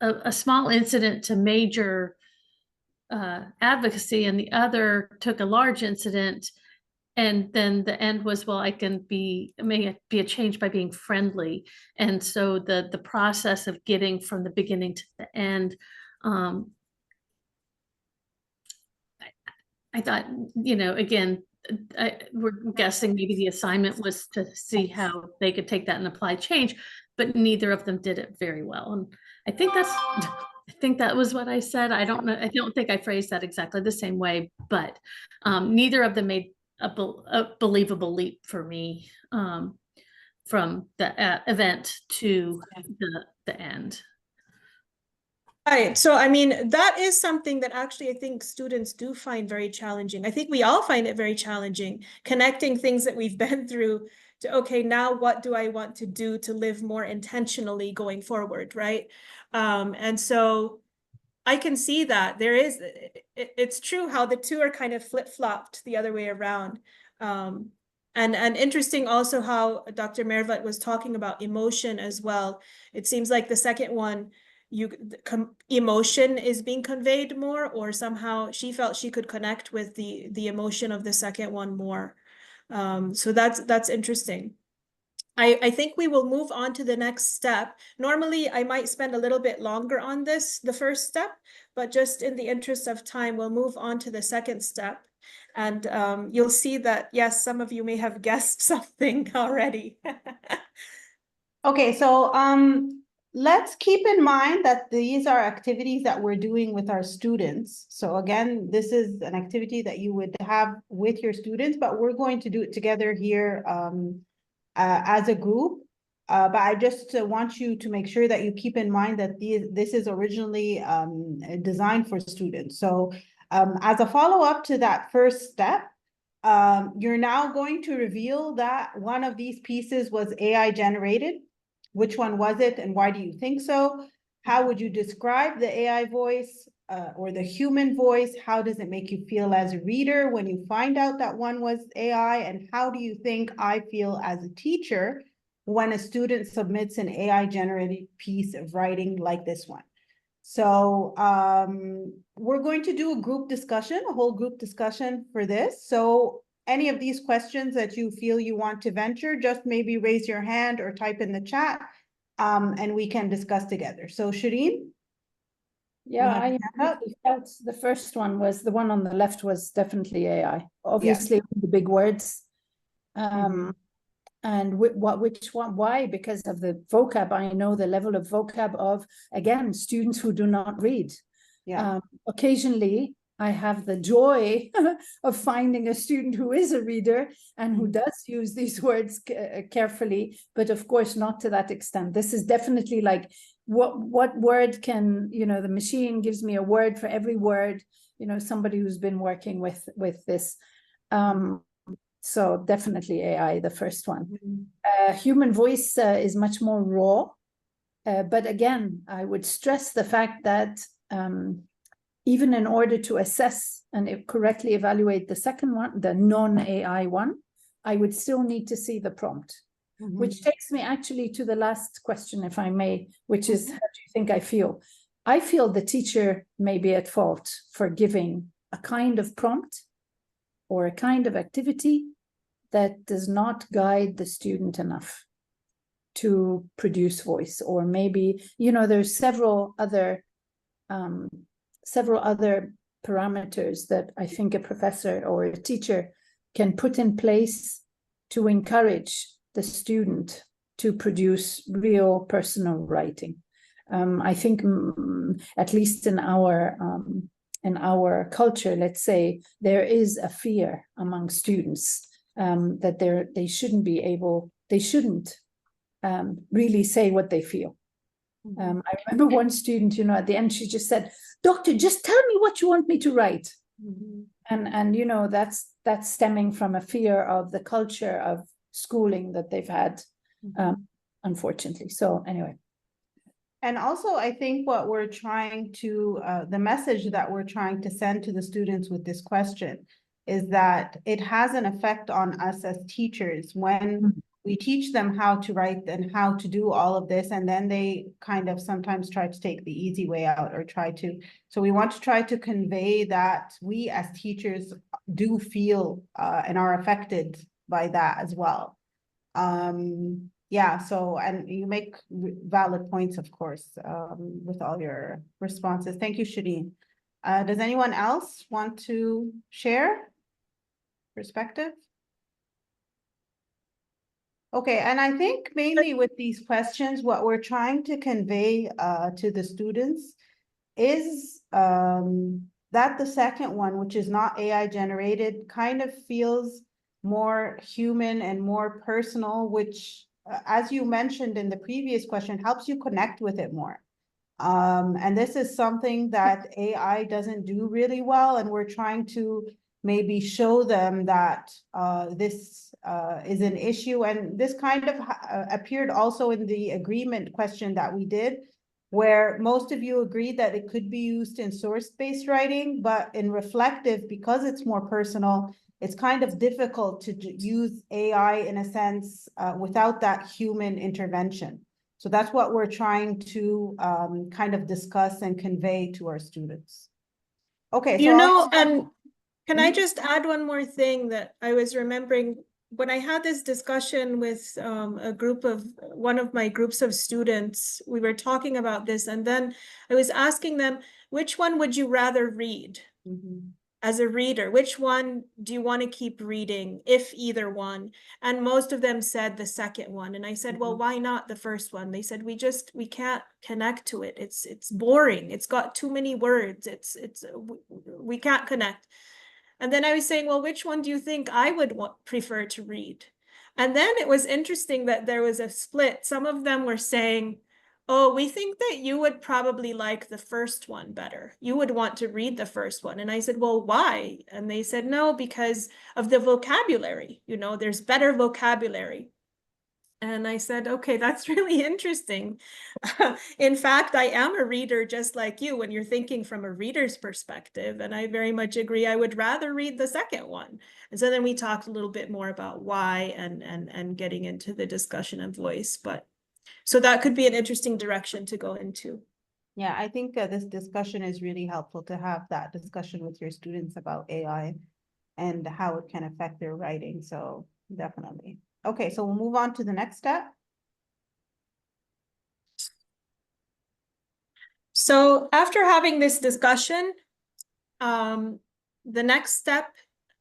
a small incident to major advocacy, and the other took a large incident, and then the end was, well, I can may it be a change by being friendly. And so the process of getting from the beginning to the end, I thought, again, we're guessing maybe the assignment was to see how they could take that and apply change, but neither of them did it very well. And I think that was what I said. I don't know. I don't think I phrased that exactly the same way, but neither of them made a believable leap for me from the event to the end. Right. So, I mean, that is something that actually I think students do find very challenging. I think we all find it very challenging, connecting things that we've been through to, okay, now what do I want to do to live more intentionally going forward, right? And so I can see that there is, it's true how the two are kind of flip-flopped the other way around. And interesting also how Dr. Mervat was talking about emotion as well. It seems like the second one, emotion is being conveyed more, or somehow she felt she could connect with the emotion of the second one more. So that's interesting. I think we will move on to the next step. Normally, I might spend a little bit longer on this, the first step, but just in the interest of time, we'll move on to the second step. And you'll see that, yes, some of you may have guessed something already. Okay, so let's keep in mind that these are activities that we're doing with our students. So again, this is an activity that you would have with your students, but we're going to do it together here as a group. But I just want you to make sure that you keep in mind that this is originally designed for students. So as a follow-up to that first step, You're now going to reveal that one of these pieces was AI generated. Which one was it and why do you think so? How would you describe the AI voice or the human voice? How does it make you feel as a reader when you find out that one was AI? And how do you think I feel as a teacher when a student submits an AI generated piece of writing like this one? So we're going to do a group discussion, a whole group discussion for this. So any of these questions that you feel you want to venture, just maybe raise your hand or type in the chat and we can discuss together. So Shireen? Yeah, I immediately felt the first one was the one on the left was definitely AI. Obviously, the big words. And which one? Why? Because of the vocab. I know the level of vocab of, again, students who do not read. Occasionally, I have the joy of finding a student who is a reader and who does use these words carefully, but of course not to that extent. This is definitely like, what word can, the machine gives me a word for every word, somebody who's been working with this. So definitely AI, the first one. Human voice is much more raw. But again, I would stress the fact that even in order to assess and correctly evaluate the second one, the non-AI one, I would still need to see the prompt. Which takes me actually to the last question, if I may, which is, how do you think I feel? I feel the teacher may be at fault for giving a kind of prompt or a kind of activity that does not guide the student enough to produce voice. Or maybe, there's several other parameters that I think a professor or a teacher can put in place to encourage the student to produce real personal writing. I think at least in our culture, let's say, there is a fear among students that they shouldn't really say what they feel. I remember one student, at the end, she just said, "Doctor, just tell me what you want me to write." And that's stemming from a fear of the culture of schooling that they've had, unfortunately. So anyway. And also, I think what we're trying to, the message that we're trying to send to the students with this question is that it has an effect on us as teachers when we teach them how to write and how to do all of this, and then they kind of sometimes try to take the easy way out or so we want to try to convey that we as teachers do feel and are affected by that as well. So, and you make valid points, of course, with all your responses. Thank you, Shireen. Does anyone else want to share perspective? Okay, and I think mainly with these questions, what we're trying to convey to the students is that the second one, which is not AI generated, kind of feels more human and more personal, which, as you mentioned in the previous question, helps you connect with it more. And this is something that AI doesn't do really well, and we're trying to maybe show them that this is an issue. And this kind of appeared also in the agreement question that we did, where most of you agreed that it could be used in source-based writing, but in reflective, because it's more personal, it's kind of difficult to use AI in a sense without that human intervention. So that's what we're trying to kind of discuss and convey to our students. Okay, so and can I just add one more thing that I was remembering when I had this discussion with one of my groups of students. We were talking about this, and then I was asking them, which one would you rather read? As a reader, which one do you want to keep reading, if either one? And most of them said the second one. And I said, well, why not the first one? They said, we can't connect to it. It's boring. It's got too many words. We can't connect. And then I was saying, well, which one do you think I would prefer to read? And then it was interesting that there was a split. Some of them were saying, oh, we think that you would probably like the first one better. You would want to read the first one. And I said, well, why? And they said, no, because of the vocabulary. You know, there's better vocabulary. And I said, okay, that's really interesting. In fact, I am a reader just like you when you're thinking from a reader's perspective. And I very much agree. I would rather read the second one. And so then we talked a little bit more about why and getting into the discussion of voice. But so that could be an interesting direction to go into. Yeah, I think this discussion is really helpful to have that discussion with your students about AI and how it can affect their writing. So definitely. Okay, so we'll move on to the next step. So after having this discussion, the next step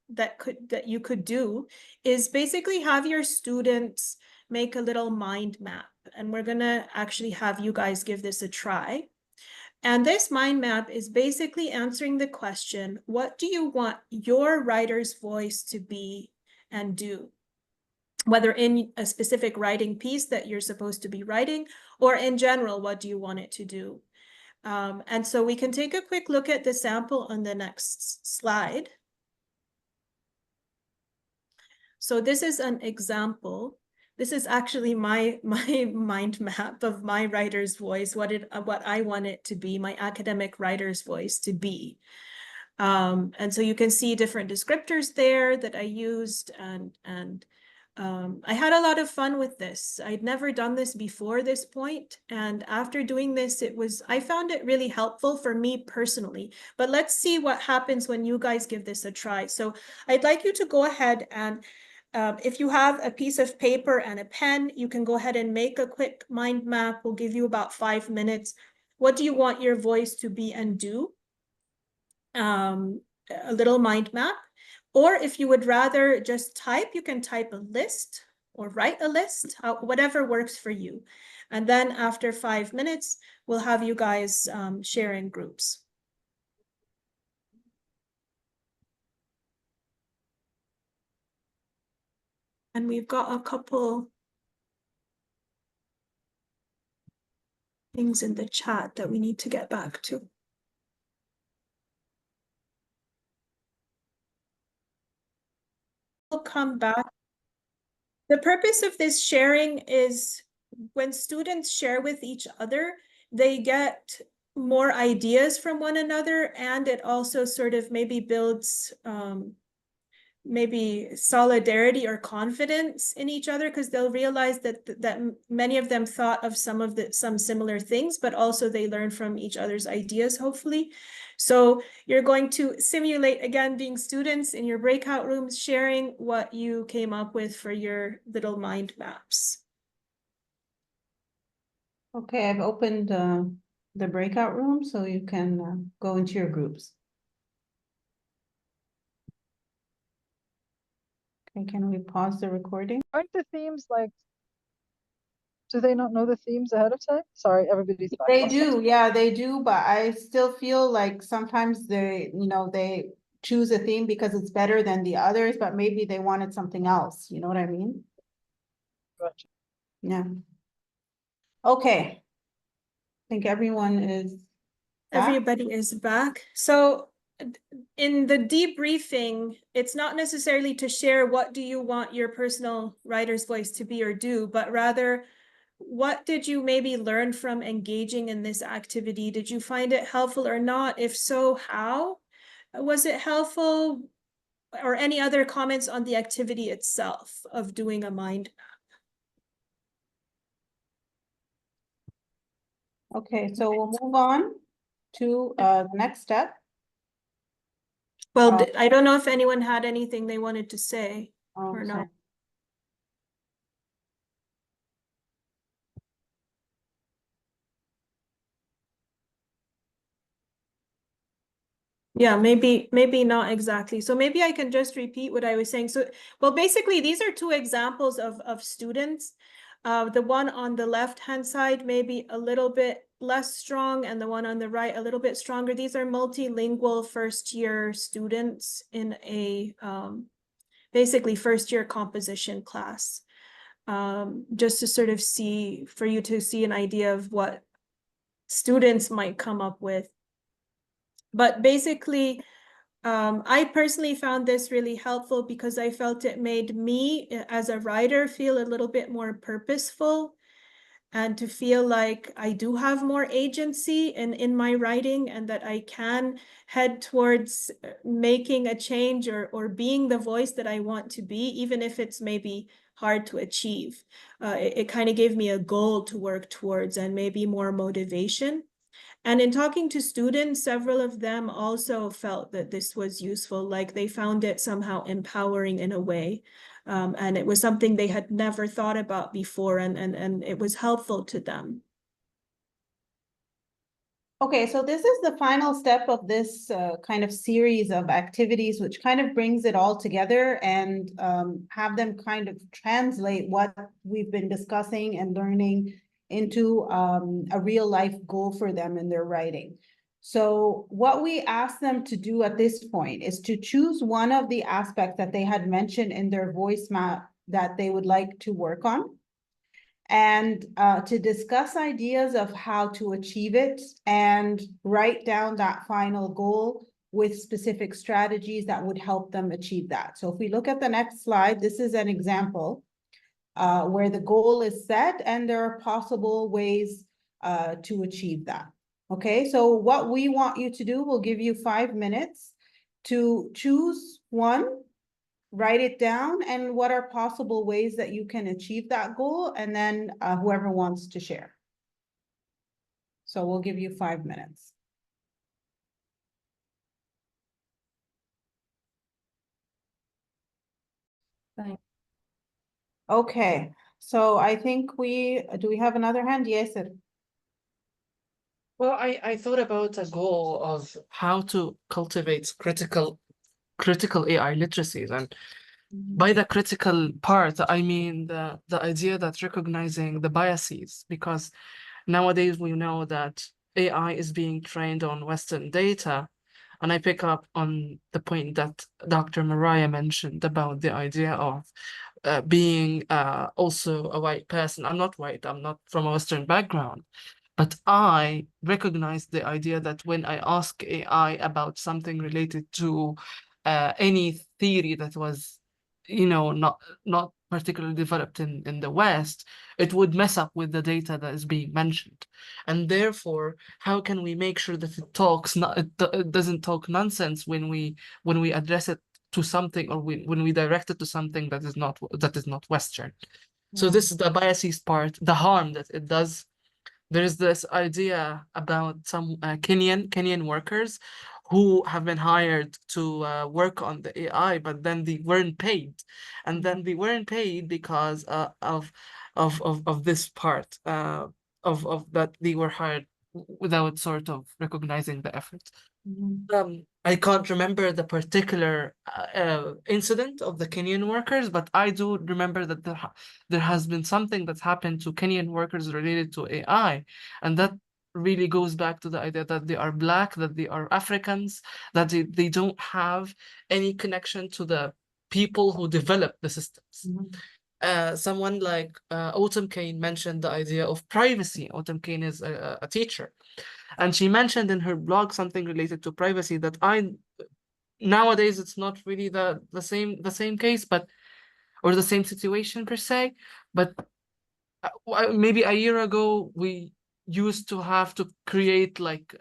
that you could do is basically have your students make a little mind map. And we're gonna actually have you guys give this a try. And this mind map is basically answering the question, what do you want your writer's voice to be and do? Whether in a specific writing piece that you're supposed to be writing, or in general, what do you want it to do? And so we can take a quick look at the sample on the next slide. So this is an example. This is actually my mind map of my writer's voice, what I want it to be, my academic writer's voice to be. And so you can see different descriptors there that I used, and I had a lot of fun with this. I'd never done this before this point, and after doing this, I found it really helpful for me personally. But let's see what happens when you guys give this a try. So I'd like you to go ahead and if you have a piece of paper and a pen, you can go ahead and make a quick mind map. We'll give you about 5 minutes. What do you want your voice to be and do? A little mind map. Or if you would rather just type, you can type a list or write a list, whatever works for you. And then after 5 minutes, we'll have you guys share in groups. And we've got a couple things in the chat that we need to get back to. We'll come back. The purpose of this sharing is when students share with each other, they get more ideas from one another, and it also sort of maybe builds maybe solidarity or confidence in each other, because they'll realize that many of them thought of some similar things, but also they learn from each other's ideas, hopefully. So you're going to simulate, again, being students in your breakout rooms, sharing what you came up with for your little mind maps. Okay, I've opened the breakout room so you can go into your groups. Okay, can we pause the recording? Aren't the themes like, do they not know the themes ahead of time? Sorry, everybody's back. They do, yeah, they do, but I still feel like sometimes they choose a theme because it's better than the others, but maybe they wanted something else, you know what I mean? Gotcha. Yeah. Okay. I think everyone is back. Everybody is back. So in the debriefing, it's not necessarily to share what do you want your personal writer's voice to be or do, but rather what did you maybe learn from engaging in this activity? Did you find it helpful or not? If so, how? Was it helpful? Or any other comments on the activity itself of doing a mind map? Okay, so we'll move on to the next step. Well, I don't know if anyone had anything they wanted to say or not. Yeah, maybe not exactly. So maybe I can just repeat what I was saying. So, well, basically, these are 2 examples of students. The one on the left-hand side, maybe a little bit less strong, and the one on the right, a little bit stronger. These are multilingual first-year students in a basically first-year composition class. just to sort of for you to see an idea of what students might come up with. But basically, I personally found this really helpful because I felt it made me as a writer feel a little bit more purposeful and to feel like I do have more agency in my writing and that I can head towards making a change or being the voice that I want to be, even if it's maybe hard to achieve. It kind of gave me a goal to work towards and maybe more motivation. And in talking to students, several of them also felt that this was useful, like they found it somehow empowering in a way. And it was something they had never thought about before, and it was helpful to them. Okay, so this is the final step of this kind of series of activities, which kind of brings it all together and have them kind of translate what we've been discussing and learning into a real life goal for them in their writing. So what we ask them to do at this point is to choose one of the aspects that they had mentioned in their voice map that they would like to work on, and to discuss ideas of how to achieve it and write down that final goal with specific strategies that would help them achieve that. So if we look at the next slide, this is an example where the goal is set and there are possible ways to achieve that. Okay, so what we want you to do, we'll give you 5 minutes to choose one, write it down, and what are possible ways that you can achieve that goal, and then whoever wants to share. So we'll give you 5 minutes. Thanks. Okay, so I think do we have another hand? Yes, sir. Well, I thought about a goal of how to cultivate critical AI literacies, and by the critical part, I mean the idea that recognizing the biases, because nowadays we know that AI is being trained on Western data, and I pick up on the point that Dr. Mariah mentioned about the idea of being also a white person. I'm not white, I'm not from a Western background, but I recognize the idea that when I ask AI about something related to any theory that was, not particularly developed in the West, it would mess up with the data that is being mentioned. And therefore, how can we make sure that it doesn't talk nonsense when we address it to something, or when we direct it to something that is not Western? So this is the biases part, the harm that it does. There is this idea about some Kenyan workers who have been hired to work on the AI, but then they weren't paid, and then they weren't paid because of this part of that they were hired without sort of recognizing the effort. I can't remember the particular incident of the Kenyan workers, but I do remember that there has been something that's happened to Kenyan workers related to AI, and that really goes back to the idea that they are Black, that they are Africans, that they don't have any connection to the people who develop the systems. Someone like Autumn Kane mentioned the idea of privacy. Autumn Kane is a teacher, and she mentioned in her blog something related to privacy that nowadays it's not really the same case, or the same situation per se, but maybe a year ago we used to have to create like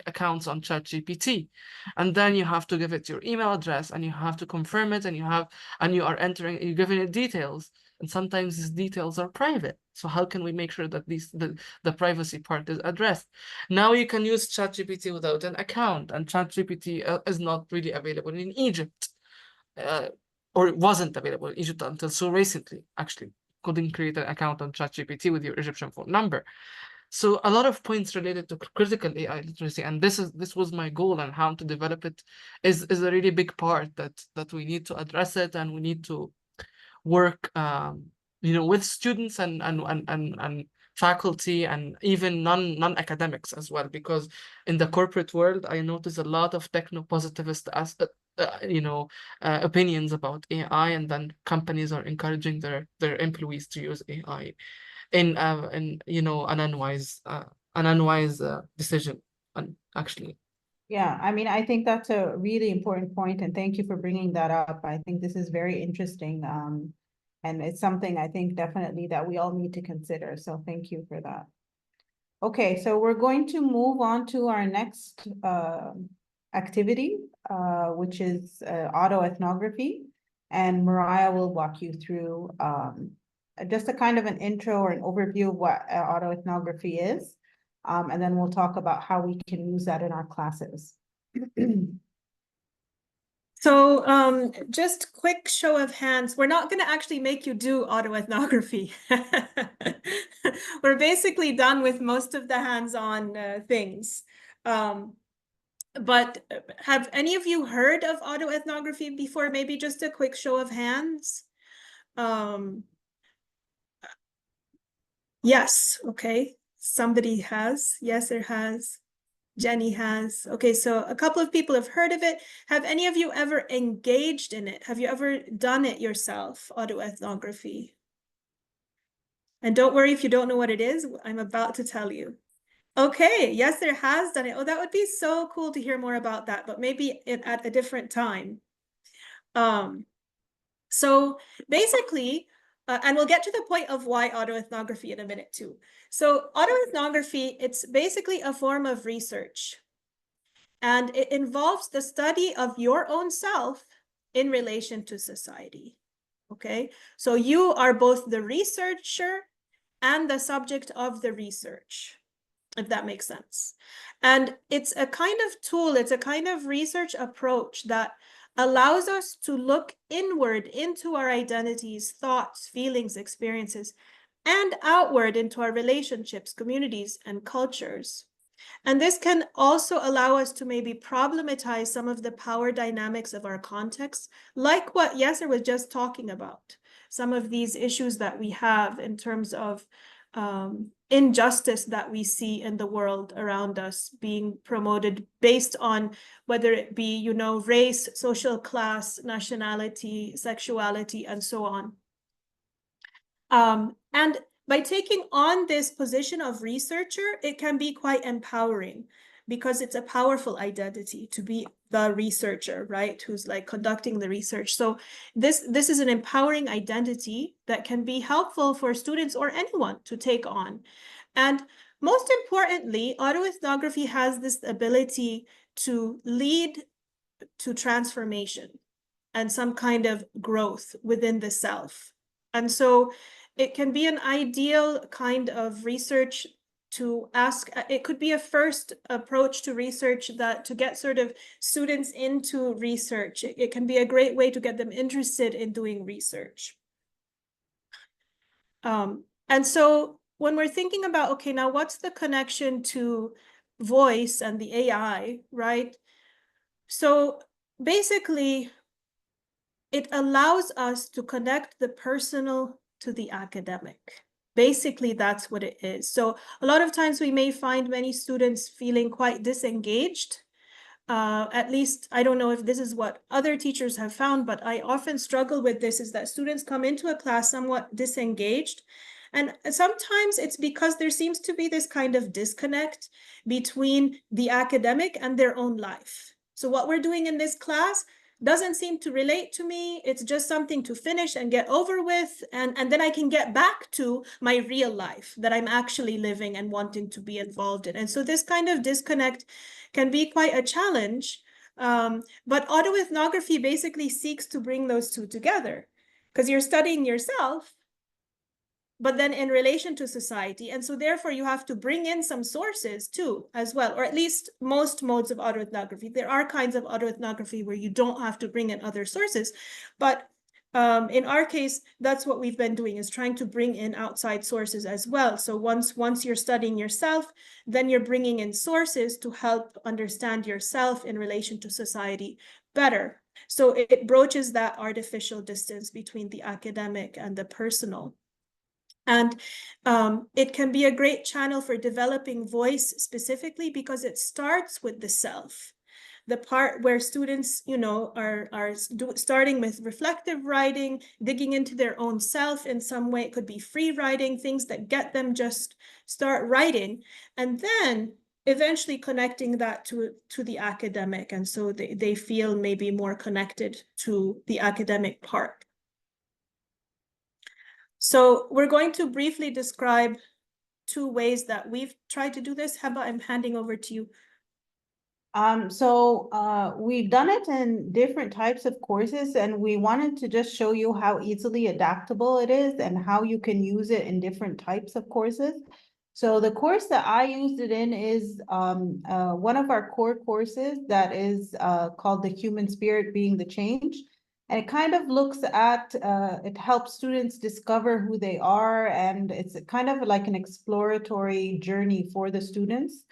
accounts on ChatGPT, and then you have to give it your email address and you have to confirm it, and you're giving it details, and sometimes these details are private. So how can we make sure that the privacy part is addressed? Now you can use ChatGPT without an account, and ChatGPT is not really available in Egypt, or it wasn't available in Egypt until so recently. Actually, couldn't create an account on ChatGPT with your Egyptian phone number. So a lot of points related to critical AI literacy, and this was my goal, and how to develop it is a really big part that we need to address it, and we need to work with students and faculty, and even non-academics as well, because in the corporate world I notice a lot of techno-positivist opinions about AI, and then companies are encouraging their employees to use AI in an unwise decision, actually. Yeah, I mean, I think that's a really important point, and thank you for bringing that up. I think this is very interesting, and it's something I think definitely that we all need to consider. So thank you for that. Okay, so we're going to move on to our next activity, which is autoethnography, and Mariah will walk you through just a kind of an intro or an overview of what autoethnography is. And then we'll talk about how we can use that in our classes. So just quick show of hands. We're not going to actually make you do autoethnography. We're basically done with most of the hands-on things. But have any of you heard of autoethnography before? Maybe just a quick show of hands. Yes, okay. Somebody has. Yes, there has. Jenny has. Okay, so a couple of people have heard of it. Have any of you ever engaged in it? Have you ever done it yourself, autoethnography? And don't worry if you don't know what it is. I'm about to tell you. Okay, yes, there has done it. Oh, that would be so cool to hear more about that, but maybe at a different time. So basically, and we'll get to the point of why autoethnography in a minute too. So autoethnography, it's basically a form of research. And it involves the study of your own self in relation to society. Okay, so you are both the researcher and the subject of the research, if that makes sense. And it's a kind of tool, it's a kind of research approach that allows us to look inward into our identities, thoughts, feelings, experiences, and outward into our relationships, communities, and cultures. And this can also allow us to maybe problematize some of the power dynamics of our context, like what Yasser was just talking about, some of these issues that we have in terms of injustice that we see in the world around us being promoted based on whether it be, you know, race, social class, nationality, sexuality, and so on. And by taking on this position of researcher, it can be quite empowering because it's a powerful identity to be the researcher, right? Who's like conducting the research. So this is an empowering identity that can be helpful for students or anyone to take on. And most importantly, autoethnography has this ability to lead to transformation and some kind of growth within the self. And so it can be an ideal kind of research to ask. It could be a first approach to research that to get sort of students into research. It can be a great way to get them interested in doing research. And so when we're thinking about, okay, now what's the connection to voice and the AI, right? So basically, it allows us to connect the personal to the academic. Basically, that's what it is. So a lot of times we may find many students feeling quite disengaged. At least, I don't know if this is what other teachers have found, but I often struggle with this, is that students come into a class somewhat disengaged. And sometimes it's because there seems to be this kind of disconnect between the academic and their own life. So what we're doing in this class doesn't seem to relate to me. It's just something to finish and get over with. And then I can get back to my real life that I'm actually living and wanting to be involved in. And so this kind of disconnect can be quite a challenge. But autoethnography basically seeks to bring those two together because you're studying yourself, but then in relation to society. And so therefore you have to bring in some sources too, as well, or at least most modes of autoethnography. There are kinds of autoethnography where you don't have to bring in other sources, but in our case, that's what we've been doing, is trying to bring in outside sources as well. So once you're studying yourself, then you're bringing in sources to help understand yourself in relation to society better. So it broaches that artificial distance between the academic and the personal. And it can be a great channel for developing voice specifically because it starts with the self. the part where students, you know, are starting with reflective writing, digging into their own self in some way. It could be free writing, things that get them just start writing, and then eventually connecting that to the academic. And so they feel maybe more connected to the academic part. So we're going to briefly describe 2 ways that we've tried to do this. Heba, I'm handing over to you. We've done it in different types of courses, and we wanted to just show you how easily adaptable it is and how you can use it in different types of courses. So the course that I used it in is one of our core courses that is called The Human Spirit Being the Change. And it kind of looks at, it helps students discover who they are, and it's kind of like an exploratory journey for the students.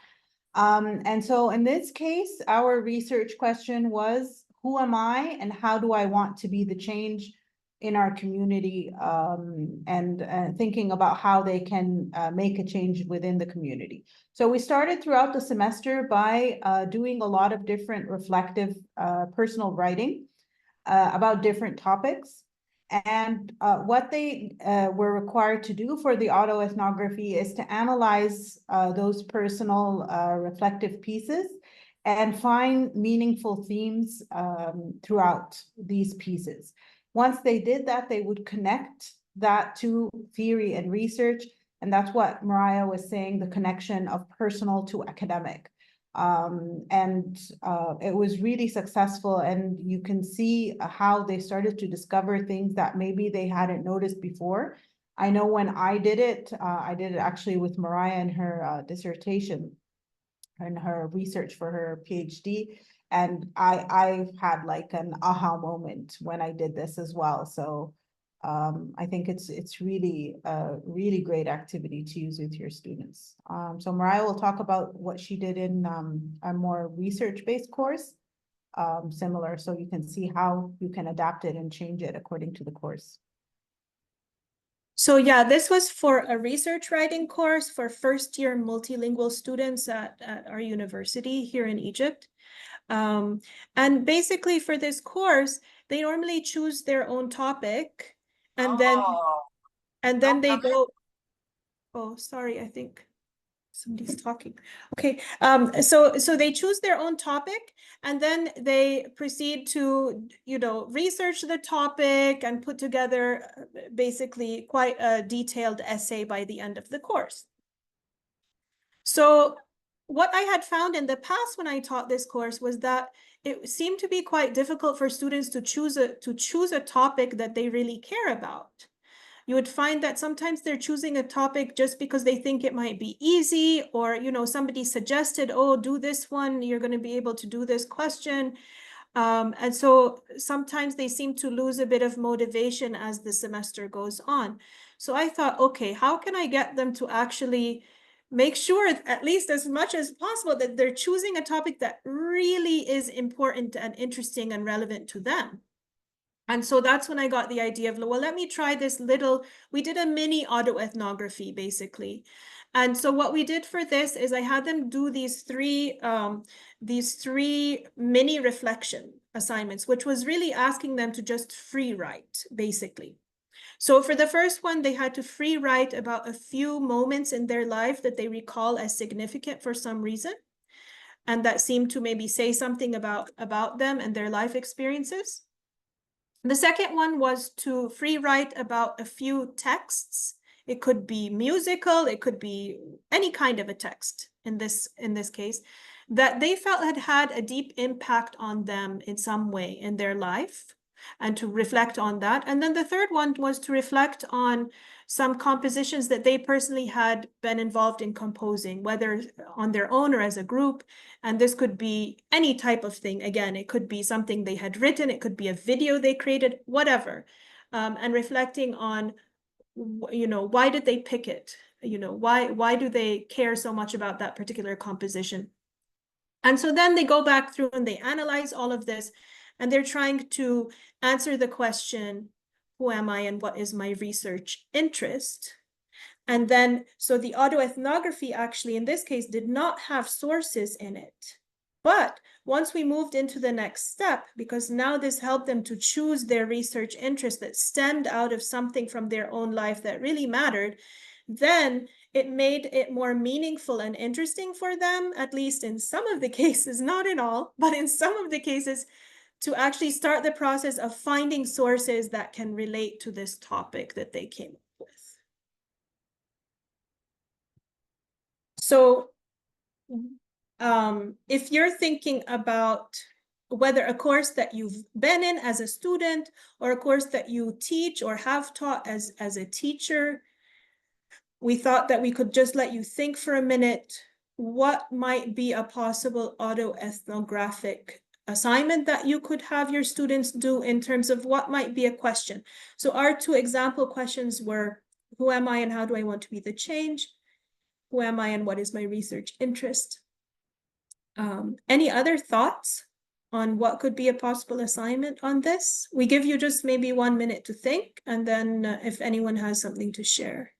And so in this case, our research question was, who am I and how do I want to be the change in our community, and thinking about how they can make a change within the community. So we started throughout the semester by doing a lot of different reflective personal writing about different topics. And what they were required to do for the autoethnography is to analyze those personal reflective pieces and find meaningful themes throughout these pieces. Once they did that, they would connect that to theory and research. And that's what Mariah was saying, the connection of personal to academic. It was really successful, and you can see how they started to discover things that maybe they hadn't noticed before. I know when I did it actually with Mariah in her dissertation and her research for her PhD. And I had like an aha moment when I did this as well. So I think it's really a really great activity to use with your students. So Mariah will talk about what she did in a more research-based course, similar, so you can see how you can adapt it and change it according to the course. So yeah, this was for a research writing course for first-year multilingual students at our university here in Egypt. And basically for this course, they normally choose their own topic, and then they go, oh, sorry, I think somebody's talking. Okay, so they choose their own topic, and then they proceed to, you know, research the topic and put together basically quite a detailed essay by the end of the course. So what I had found in the past when I taught this course was that it seemed to be quite difficult for students to choose a topic that they really care about. You would find that sometimes they're choosing a topic just because they think it might be easy, or, you know, somebody suggested, oh, do this one, you're going to be able to do this question. And so sometimes they seem to lose a bit of motivation as the semester goes on. So I thought, okay, how can I get them to actually make sure, at least as much as possible, that they're choosing a topic that really is important and interesting and relevant to them? And so that's when I got the idea of, well, let me try this little, we did a mini autoethnography basically. And so what we did for this is I had them do these three mini reflection assignments, which was really asking them to just free write basically. So for the first one, they had to free write about a few moments in their life that they recall as significant for some reason, and that seemed to maybe say something about them and their life experiences. The second one was to free write about a few texts. It could be musical, it could be any kind of a text in this case, that they felt had had a deep impact on them in some way in their life, and to reflect on that. And then the third one was to reflect on some compositions that they personally had been involved in composing, whether on their own or as a group. And this could be any type of thing. Again, it could be something they had written, it could be a video they created, whatever. And reflecting on, you know, why did they pick it? You know, why do they care so much about that particular composition? And so then they go back through and they analyze all of this, and they're trying to answer the question, who am I and what is my research interest? And then, so the autoethnography actually in this case did not have sources in it. But once we moved into the next step, because now this helped them to choose their research interest that stemmed out of something from their own life that really mattered, then it made it more meaningful and interesting for them, at least in some of the cases, not in all, but in some of the cases, to actually start the process of finding sources that can relate to this topic that they came up with. So if you're thinking about whether a course that you've been in as a student or a course that you teach or have taught as a teacher, we thought that we could just let you think for a minute what might be a possible autoethnographic assignment that you could have your students do in terms of what might be a question. So our two example questions were, who am I and how do I want to be the change? Who am I and what is my research interest? Any other thoughts on what could be a possible assignment on this? We give you just maybe 1 minute to think, and then if anyone has something to share.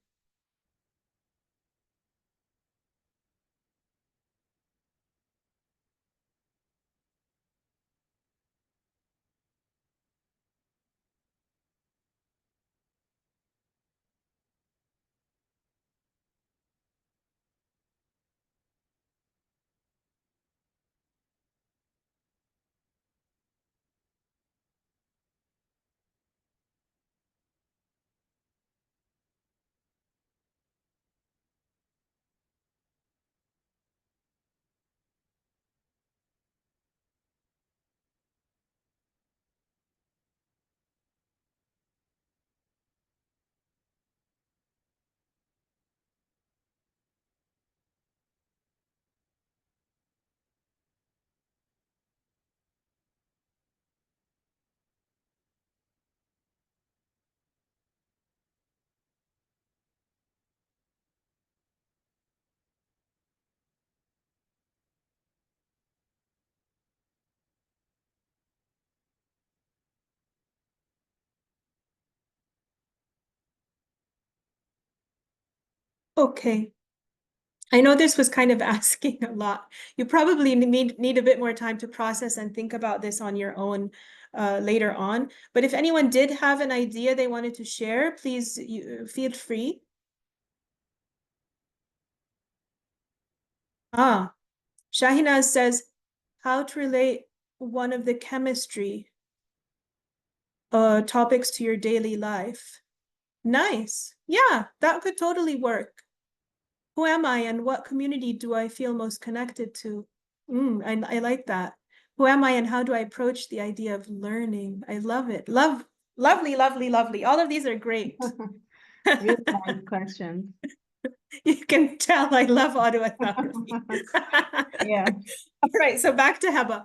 Okay. I know this was kind of asking a lot. You probably need a bit more time to process and think about this on your own later on. But if anyone did have an idea they wanted to share, please feel free. Shahina says, how to relate one of the chemistry topics to your daily life. Nice. Yeah, that could totally work. Who am I and what community do I feel most connected to? I like that. Who am I and how do I approach the idea of learning? I love it. Lovely, lovely, lovely. All of these are great. Really nice questions. You can tell I love autoethnography. Yeah. All right, so back to Heba.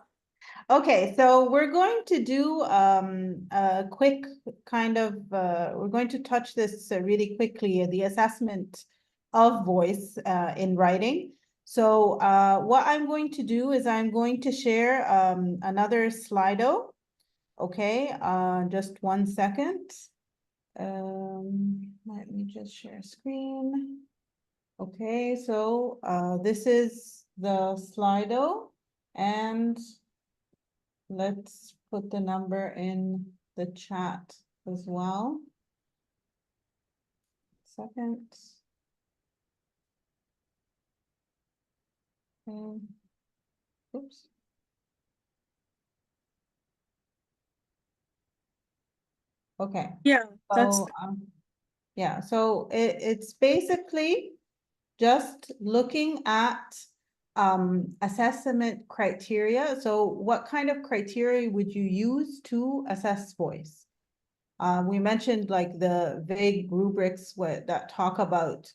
Okay, so we're going to do a quick kind of, we're going to touch this really quickly, the assessment of voice in writing. So what I'm going to do is I'm going to share another Slido. Okay, just 1 second. Let me just share screen. Okay, so this is the Slido, and let's put the number in the chat as well. Second. Okay. Oops. Okay. Yeah, that's So yeah, so it's basically just looking at assessment criteria. So what kind of criteria would you use to assess voice? We mentioned like the vague rubrics that talk about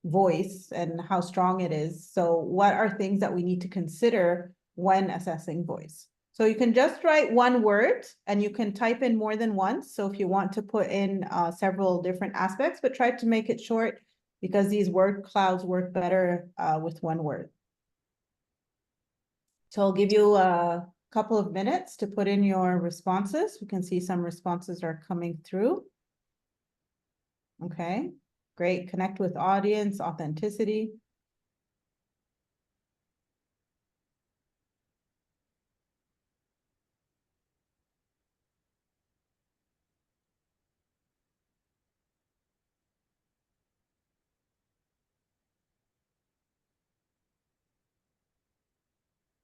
voice and how strong it is. So what are things that we need to consider when assessing voice? So you can just write one word and you can type in more than once. So if you want to put in several different aspects, but try to make it short because these word clouds work better with one word. So I'll give you a couple of minutes to put in your responses. We can see some responses are coming through. Okay, great. Connect with audience, authenticity.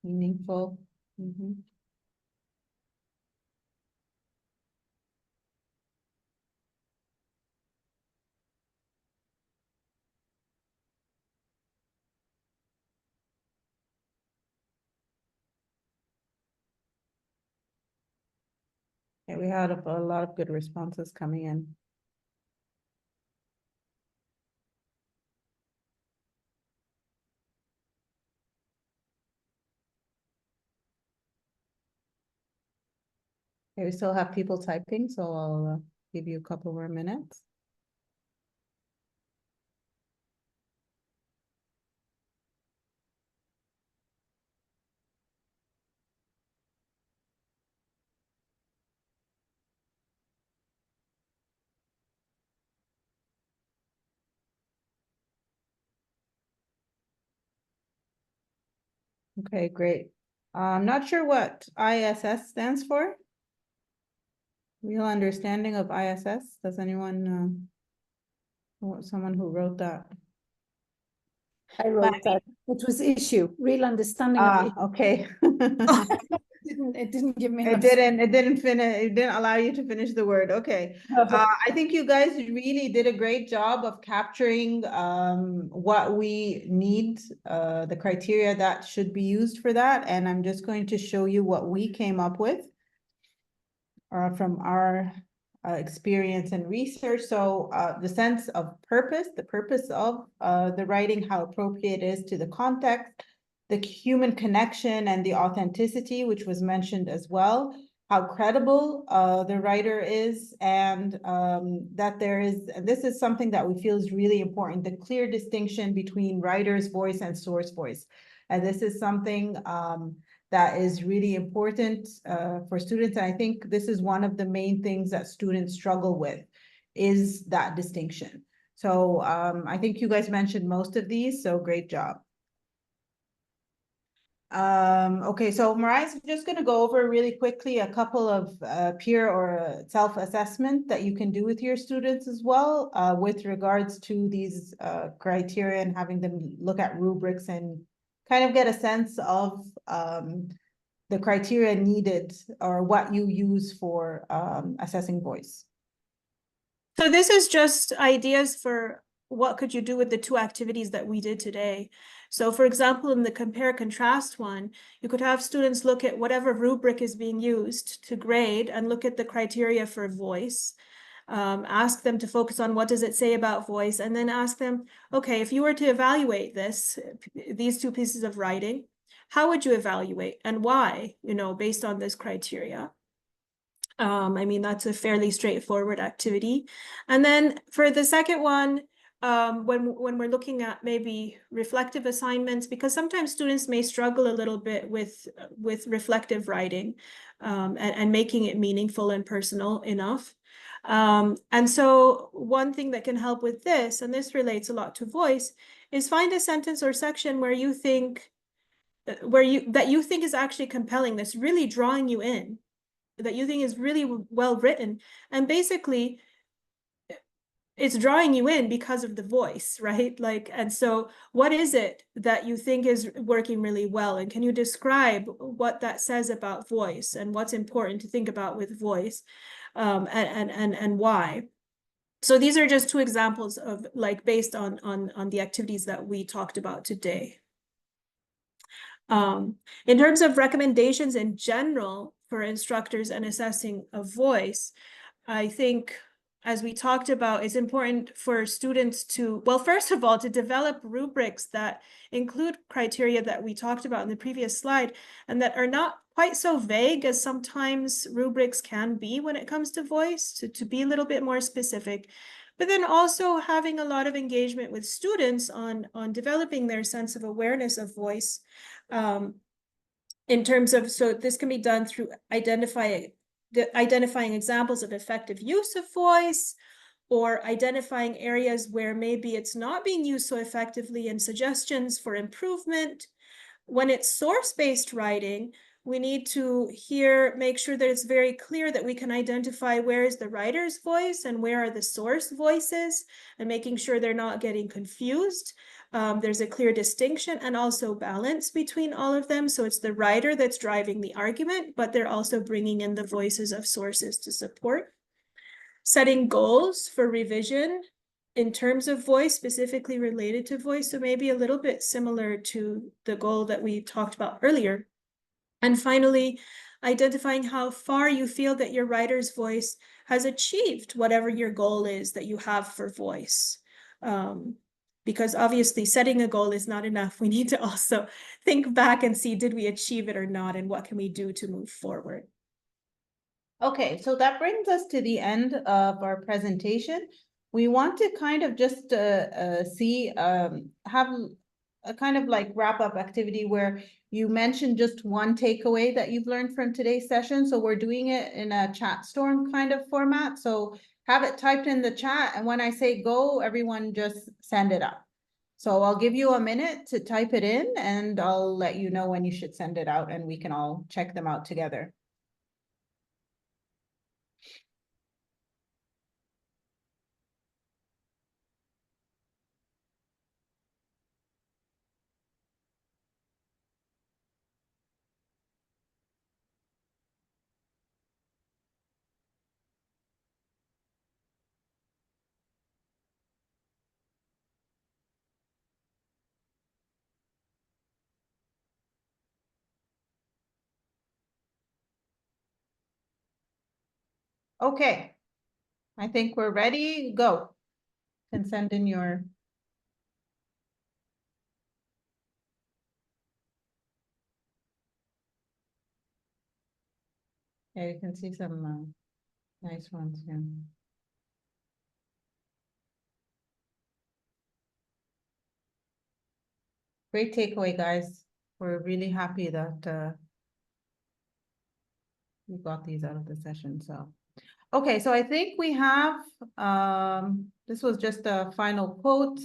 meaningful. Mhm. Yeah, we had a lot of good responses coming in. Okay, we still have people typing, so I'll give you a couple more minutes. Okay, great. I'm not sure what ISS stands for. Real understanding of ISS. Does anyone someone who wrote that? I wrote that. It was issue, real understanding of issue. Okay. It didn't give me It enough. didn't finish, it didn't allow you to finish the word. Okay. I think you guys really did a great job of capturing what we need, the criteria that should be used for that. And I'm just going to show you what we came up with from our experience and research. So the sense of purpose, the purpose of the writing, how appropriate it is to the context, the human connection and the authenticity, which was mentioned as well, how credible the writer is, and that there is, and this is something that we feel is really important, the clear distinction between writer's voice and source voice. And this is something that is really important for students. And I think this is one of the main things that students struggle with, is that distinction. So I think you guys mentioned most of these, so great job. Okay, so Mariah's just going to go over really quickly a couple of peer or self-assessment that you can do with your students as well, with regards to these criteria, and having them look at rubrics and kind of get a sense of the criteria needed or what you use for assessing voice. So this is just ideas for what could you do with the two activities that we did today. So for example, in the compare contrast one, you could have students look at whatever rubric is being used to grade and look at the criteria for voice. Ask them to focus on what does it say about voice, and then ask them, okay, if you were to evaluate these two pieces of writing, how would you evaluate and why, based on this criteria? I mean, that's a fairly straightforward activity. And then for the second one, when we're looking at maybe reflective assignments, because sometimes students may struggle a little bit with reflective writing and making it meaningful and personal enough. And so one thing that can help with this, and this relates a lot to voice, is find a sentence or section where you think that you think is actually compelling, that's really drawing you in, that you think is really well written, and basically it's drawing you in because of the voice, right? And so what is it that you think is working really well, and can you describe what that says about voice and what's important to think about with voice, and why? So these are just two examples of based on the activities that we talked about today. In terms of recommendations in general for instructors and assessing a voice, I think, as we talked about, it's important for students to, well, first of all, to develop rubrics that include criteria that we talked about in the previous slide, and that are not quite so vague as sometimes rubrics can be when it comes to voice, to be a little bit more specific. But then also having a lot of engagement with students on developing their sense of awareness of voice, in terms of, so this can be done through identifying examples of effective use of voice, or identifying areas where maybe it's not being used so effectively and suggestions for improvement. When it's source-based writing, We need to make sure that it's very clear that we can identify where is the writer's voice and where are the source voices, and making sure they're not getting confused. There's a clear distinction and also balance between all of them. So it's the writer that's driving the argument, but they're also bringing in the voices of sources to support. Setting goals for revision in terms of voice, specifically related to voice. So maybe a little bit similar to the goal that we talked about earlier. And finally, identifying how far you feel that your writer's voice has achieved whatever your goal is that you have for voice. Because obviously setting a goal is not enough. We need to also think back and see, did we achieve it or not? And what can we do to move forward? Okay, so that brings us to the end of our presentation. We want to kind of just have a kind of like wrap-up activity where you mentioned just one takeaway that you've learned from today's session. So we're doing it in a chat storm kind of format. So have it typed in the chat, and when I say go, everyone just send it up. So I'll give you a minute to type it in, and I'll let you know when you should send it out, and we can all check them out together. Okay, I think we're ready. Go. Can send in your. Yeah, you can see some nice ones here. Great takeaway, guys. We're really happy that we got these out of the session. So, okay, so I think we have, this was just a final quote.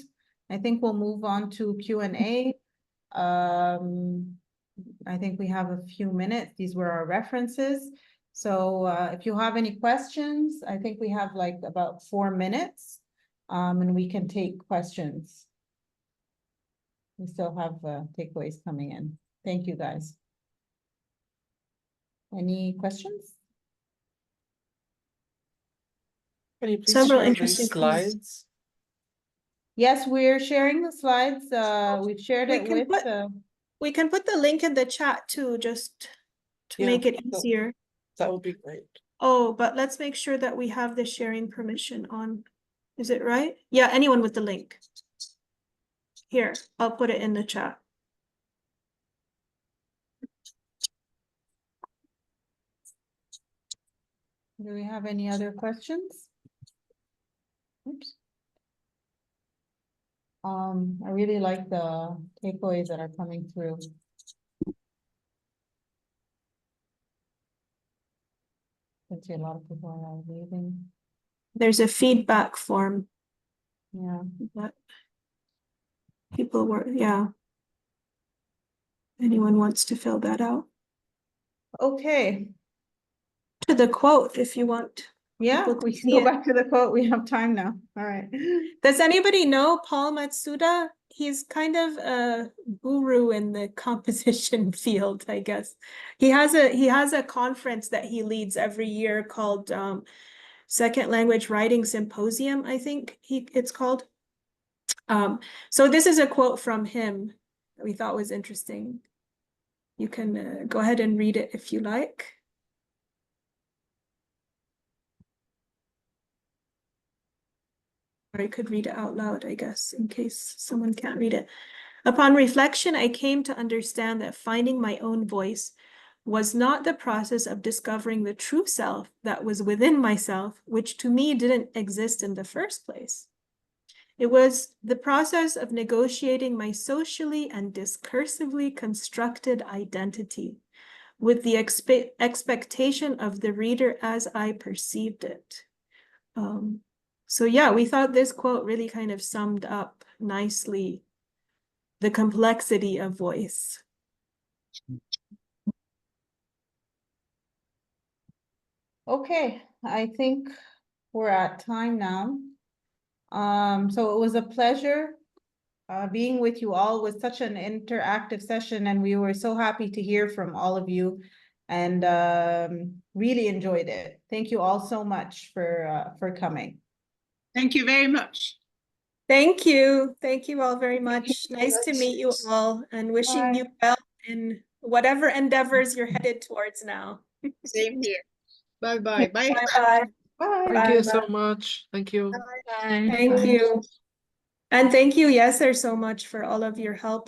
I think we'll move on to Q&A. I think we have a few minutes. These were our references. So if you have any questions, I think we have like about 4 minutes, and we can take questions. We still have takeaways coming in. Thank you, guys. Any questions? Can you please Several share interesting these slides? Yes, we're sharing the slides. We've shared it with. We can put the link in the chat too, just to make it easier. That would be great. Oh, but let's make sure that we have the sharing permission on. Is it right? Yeah, anyone with the link. Here, I'll put it in the chat. Do we have any other questions? Oops. I really like the takeaways that are coming through. I see a lot of people are leaving. There's a feedback form. Yeah. But people were, yeah. Anyone wants to fill that out? Okay. To the quote, if you want. Yeah, we can go back to the quote. We have time now. All right. Does anybody know Paul Matsuda? He's kind of a guru in the composition field, I guess. He has a conference that he leads every year called Second Language Writing Symposium, I think it's called. So this is a quote from him that we thought was interesting. You can go ahead and read it if you like. Or I could read it out loud, I guess, in case someone can't read it. Upon reflection, I came to understand that finding my own voice was not the process of discovering the true self that was within myself, which to me didn't exist in the first place. It was the process of negotiating my socially and discursively constructed identity with the expectation of the reader as I perceived it. So yeah, we thought this quote really kind of summed up nicely the complexity of voice. Okay, I think we're at time now. So it was a pleasure being with you all. It was such an interactive session, and we were so happy to hear from all of you, and really enjoyed it. Thank you all so much for coming. Thank you very much. Thank you. Thank you all very much. Nice to meet you all, and wishing you well in whatever endeavors you're headed towards now. Same here. Bye-bye. Bye. Bye-bye. Bye. Thank you so much. Thank you. Thank you. And thank you, Yasser, so much for all of your help